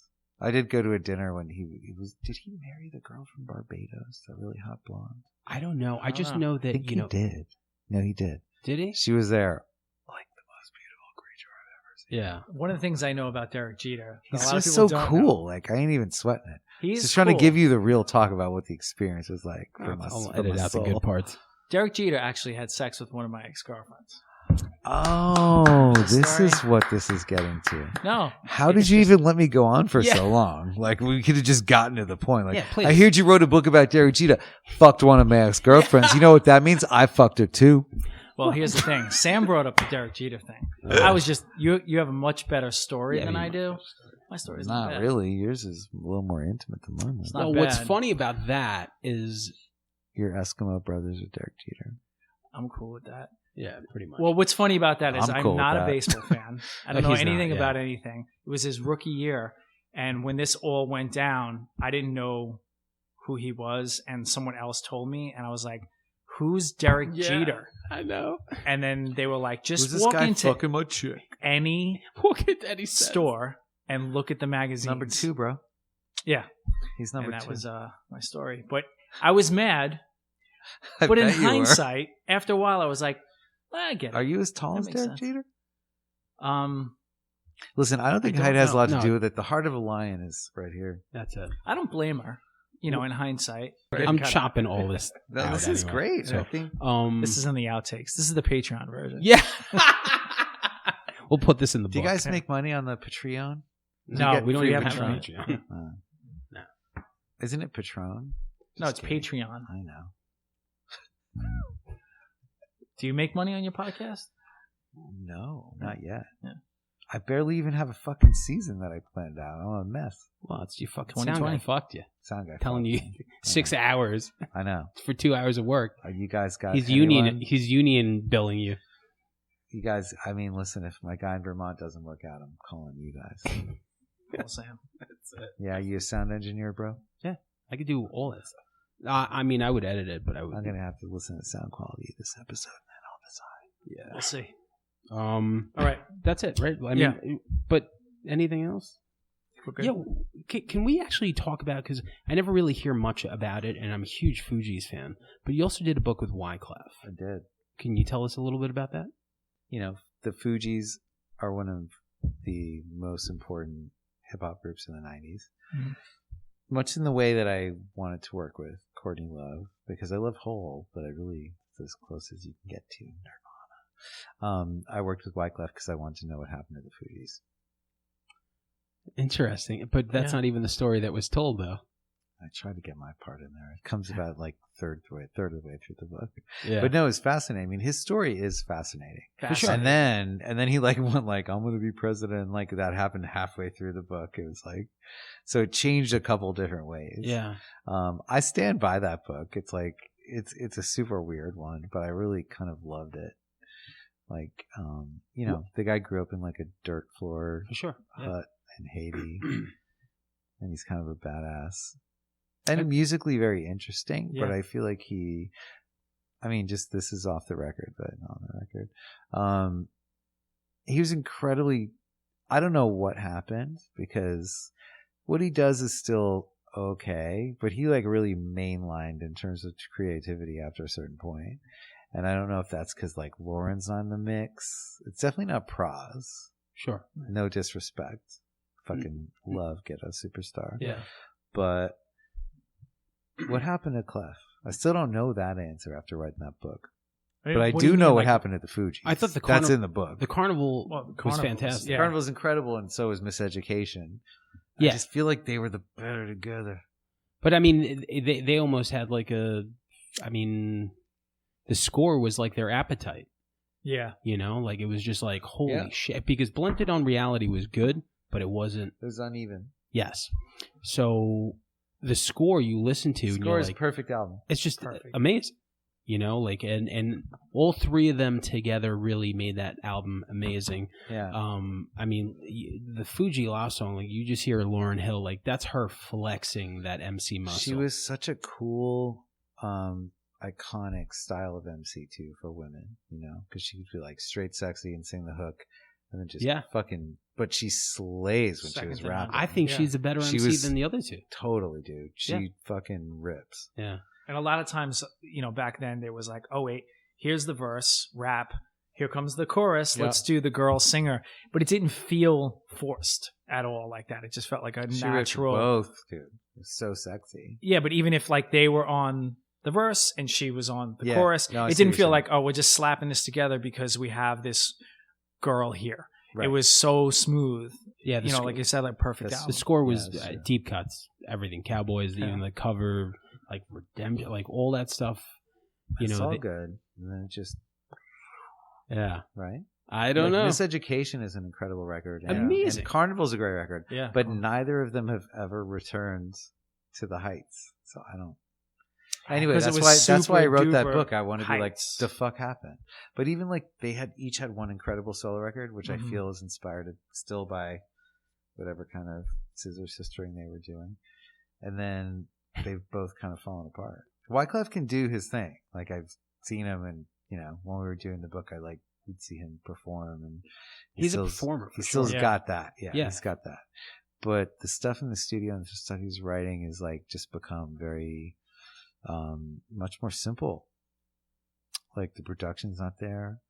I did go to a dinner when he was. Did he marry the girl from Barbados, that really hot blonde? I don't know. I just know that he did. No, he did. Did he? She was there. Like the most beautiful creature I've ever seen. Yeah. One of the things I know about Derek Jeter, He's a lot of just people so don't cool. know. Like, I ain't even sweating it. He's just trying to cool. give you the real talk about what the experience was like. I'll edit out the good parts. Derek Jeter actually had sex with one of my ex-girlfriends. Oh, this Sorry. is what this is getting to. No. How did you even let me go on for so long? Like, we could have just gotten to the point. Like, please. I heard you wrote a book about Derek Jeter. Fucked one of my ex-girlfriends. You know what that means? I fucked her too. Well, here's the thing. Sam brought up the Derek Jeter thing. I was just, you have a much better story than I do. My story's not bad. Really. Yours is a little more intimate than mine. It's not Well, what's bad. funny about that is... Your Eskimo brothers with Derek Jeter. I'm cool with that. Yeah, pretty much. Well, what's funny about that is I'm I'm cool with not a that. baseball fan. I don't know He's not, anything yeah. about anything. It was his rookie year. And when this all went down, I didn't know who he was. And someone else told me. And I was like, who's Derek Jeter? I know. And then they were like, Who's just this walk guy into fucking my chick? any Look at that. He says. store and look at the magazines. Number 2, bro. Yeah. He's number and that 2. was my story. But I was mad. I But in bet you were. hindsight, after a while, I was like, I get it. Are you as tall That as makes Derek sense. Jeter? Um, Listen, I don't think I don't height has a know. lot to No. do with it. The heart of a lion is right here. That's it. I don't blame her. You know, in hindsight, I'm Cut it. chopping all this No, out this is anyway. great. So, I think This is in the outtakes. This is the Patreon version. Yeah. We'll put this in the book. Do you guys make money on the Patreon? No, get we don't free even have Patreon? Patreon. No. Isn't it Patron? No, Just it's kidding. Patreon. I know. Do you make money on your podcast? No, not yet. Yeah. I barely even have a fucking season that I planned out. I'm a mess. Well, it's your fucking 2020. sound guy fucked you. Sound guy. Telling you fucked me. 6 hours I know. for 2 hours of work. You guys got He's anyone? union billing you. You guys, I mean, listen, if my guy in Vermont doesn't work out, I'm calling you guys. Well, Sam. Yeah, you a sound engineer, bro? I could do all that stuff. I mean, I would edit it, but I would. I'm going to have to listen to sound quality of this episode, and then I'll decide. We'll see. All right, that's it, right? I mean, but anything else? We're good. Yeah, can we actually talk about, because I never really hear much about it, and I'm a huge Fugees fan, but you also did a book with Wyclef. I did. Can you tell us a little bit about that? You know, the Fugees are one of the most important hip-hop groups in the 90s. Mm-hmm. Much in the way that I wanted to work with Courtney Love, because I love Hole, but it's as close as you can get to Nirvana. I worked with Wyclef because I wanted to know what happened to the Fugees. Interesting, but that's not even the story that was told, though. I tried to get my part in there. It comes about like third of the way through the book. Yeah, But no, it's fascinating. I mean, his story is fascinating. For sure. And then he like went like, I'm going to be president. Like that happened halfway through the book. It was like, so it changed a couple different ways. yeah. I stand by that book. It's like, it's a super weird one, but I really kind of loved it. Like, you know, the guy grew up in like a dirt floor For sure. hut in Haiti, and he's kind of a badass. And musically very interesting, but I feel like this is off the record, but on the record. He was incredibly, I don't know what happened, because what he does is still okay, but he like really mainlined in terms of creativity after a certain point. And I don't know if that's because like Lauren's on the mix. It's definitely not Praz. Sure. No disrespect. Fucking love Ghetto Superstar. Yeah. But what happened to Clef? I still don't know that answer after writing that book. But I do know what happened to the Fugees. I thought that's in the book. The Carnival Well, was fantastic. yeah. Carnival's incredible, and so is Miseducation. Yeah. I just feel like they were the better together. But I mean, they almost had like the score was like their Appetite. Yeah. You know, like it was just like, holy Yeah. shit. Because Blunted on Reality was good, but it wasn't. It was uneven. Yes. So the score you listen to, The and score you're is like, a perfect album. it's just Perfect. amazing. You know, like, and all three of them together really made that album amazing. Yeah. I mean, the Fuji Love song, like you just hear Lauryn Hill, like that's her flexing that MC muscle. She was such a cool, iconic style of MC too for women, you know, because she could be like straight sexy and sing the hook, and then just fucking. But she slays when she was Second to rapping. none. I think Yeah. she's a better She MC was- than the other two. Totally, dude. She fucking rips. Yeah. And a lot of times, you know, back then there was like, oh wait, here's the verse, rap, here comes the chorus. Let's do the girl singer. But it didn't feel forced at all like that. It just felt like a natural. Both, dude. It was so sexy. Yeah, but even if like they were on the verse and she was on the chorus, it didn't feel like, oh, we're just slapping this together because we have this girl here. Right. It was so smooth. Yeah, like you said, like perfect album. The score was deep cuts, everything. Cowboys, even the cover, like Redemption, like all that stuff. It's all good. And then it just... Yeah. Right? I don't know. Miseducation is an incredible record. Amazing. And Carnival's a great record. Yeah. But neither of them have ever returned to the heights. So I don't... Anyway, that's why I wrote that book. I wanted to be like, the fuck happened? But even like they each had one incredible solo record, which I feel is inspired still by whatever kind of scissor sistering they were doing. And then they've both kind of fallen apart. Wyclef can do his thing. Like I've seen him, and when we were doing the book, we'd see him perform, and he's a performer. He still's got that. Yeah, he's got that. But the stuff in the studio and the stuff he's writing is like just become very much more simple. Like the production's not there.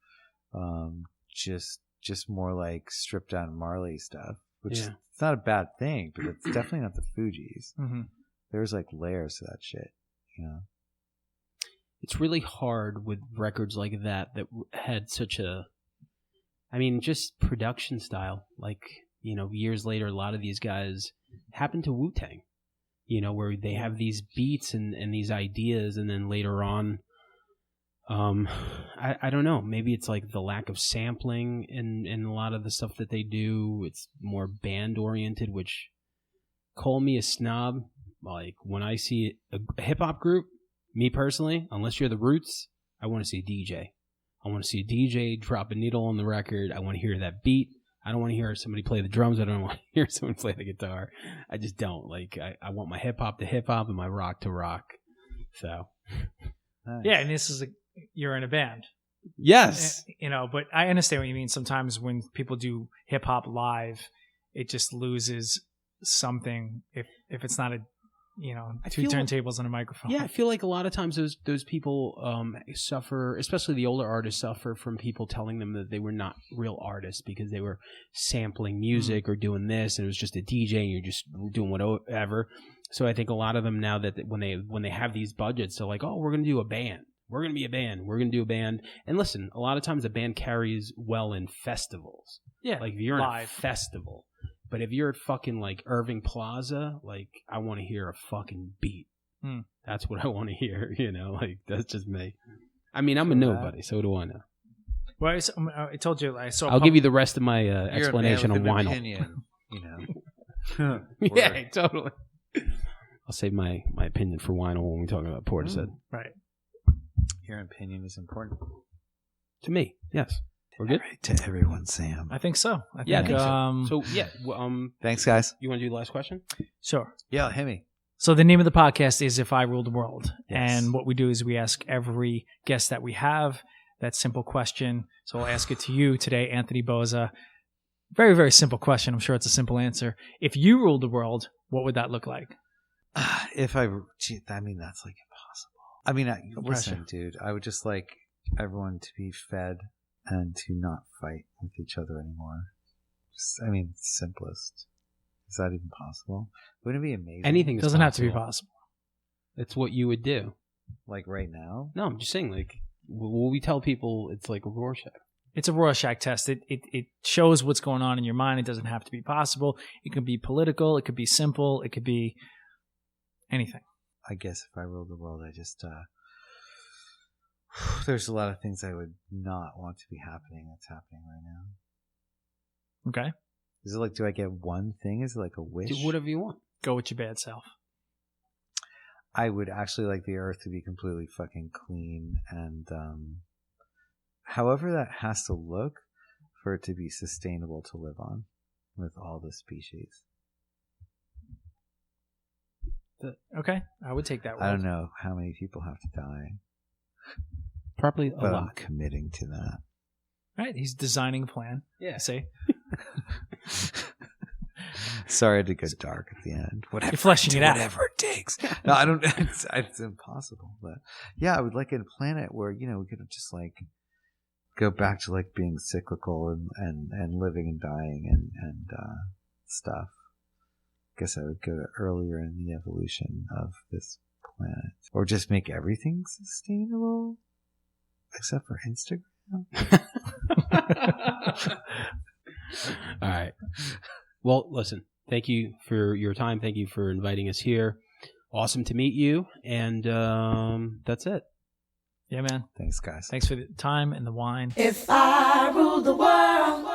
Just more like stripped down Marley stuff, which is not a bad thing, but it's definitely not the Fugees. There's like layers to that shit, It's really hard with records like that had such just production style. Like, years later, a lot of these guys happened to Wu-Tang. Where they have these beats and these ideas, and then later on, I don't know, maybe it's like the lack of sampling in a lot of the stuff that they do. It's more band-oriented, which, call me a snob, like, when I see a hip-hop group, me personally, unless you're the Roots, I want to see a DJ. I want to see a DJ drop a needle on the record. I want to hear that beat. I don't want to hear somebody play the drums. I don't want to hear someone play the guitar. I just don't. Like, I want my hip-hop to hip-hop and my rock to rock. So. Nice. Yeah, and this is you're in a band. Yes. But I understand what you mean. Sometimes when people do hip-hop live, it just loses something if it's not two turntables and a microphone. Yeah, I feel like a lot of times those people suffer, especially the older artists suffer from people telling them that they were not real artists because they were sampling music or doing this, and it was just a DJ and you're just doing whatever. So I think a lot of them now that when they have these budgets, they're like, oh, we're going to do a band. We're going to be a band. We're going to do a band. And listen, a lot of times a band carries well in festivals. Yeah, like if you're live. in a festival. But if you're at fucking like Irving Plaza, like I want to hear a fucking beat. That's what I want to hear. Like that's just me. I mean, I'm a nobody, so what do I know? Well, I told you I saw. I'll give you the rest of my explanation on WINYL. Opinion, Yeah, totally. I'll save my opinion for WINYL when we talk about Portishead. Right. Your opinion is important to me. Yes. We're good? Right, to everyone, Sam. I think so. I think so. So, yeah. Thanks, guys. You want to do the last question? Sure. Yeah, hit me. So the name of the podcast is If I Ruled the World. Yes. And what we do is we ask every guest that we have that simple question. So I'll ask it to you today, Anthony Bozza. Very, very simple question. I'm sure it's a simple answer. If you ruled the world, what would that look like? That's like impossible. Listen, dude, I would just like everyone to be fed and to not fight with each other anymore. Simplest. Is that even possible? Wouldn't it be amazing? Anything doesn't have to be possible. It's what you would do. Like right now? No, I'm just saying, like, will we tell people it's like a Rorschach? It's a Rorschach test. It shows what's going on in your mind. It doesn't have to be possible. It could be political. It could be simple. It could be anything. I guess if I ruled the world, I just... there's a lot of things I would not want to be happening that's happening right now. Okay. Is it like, do I get one thing? Is it like a wish? Do whatever you want. Go with your bad self. I would actually like the earth to be completely fucking clean, and however that has to look for it to be sustainable to live on with all the species. Okay. I would take that one. I don't know how many people have to die. Probably a lot. I'm committing to that. Right. He's designing a plan. Yeah. See? Sorry to go dark at the end. You're fleshing it out. Whatever it takes. No, I don't. It's impossible. But yeah, I would like a planet where we could just like go back to like being cyclical and living and dying and stuff. Guess I would go to earlier in the evolution of this planet, or just make everything sustainable except for Instagram. All right. Well, listen, thank you for your time. Thank you for inviting us here. Awesome to meet you. And that's it. Yeah, man. Thanks, guys. Thanks for the time and the wine. If I ruled the world,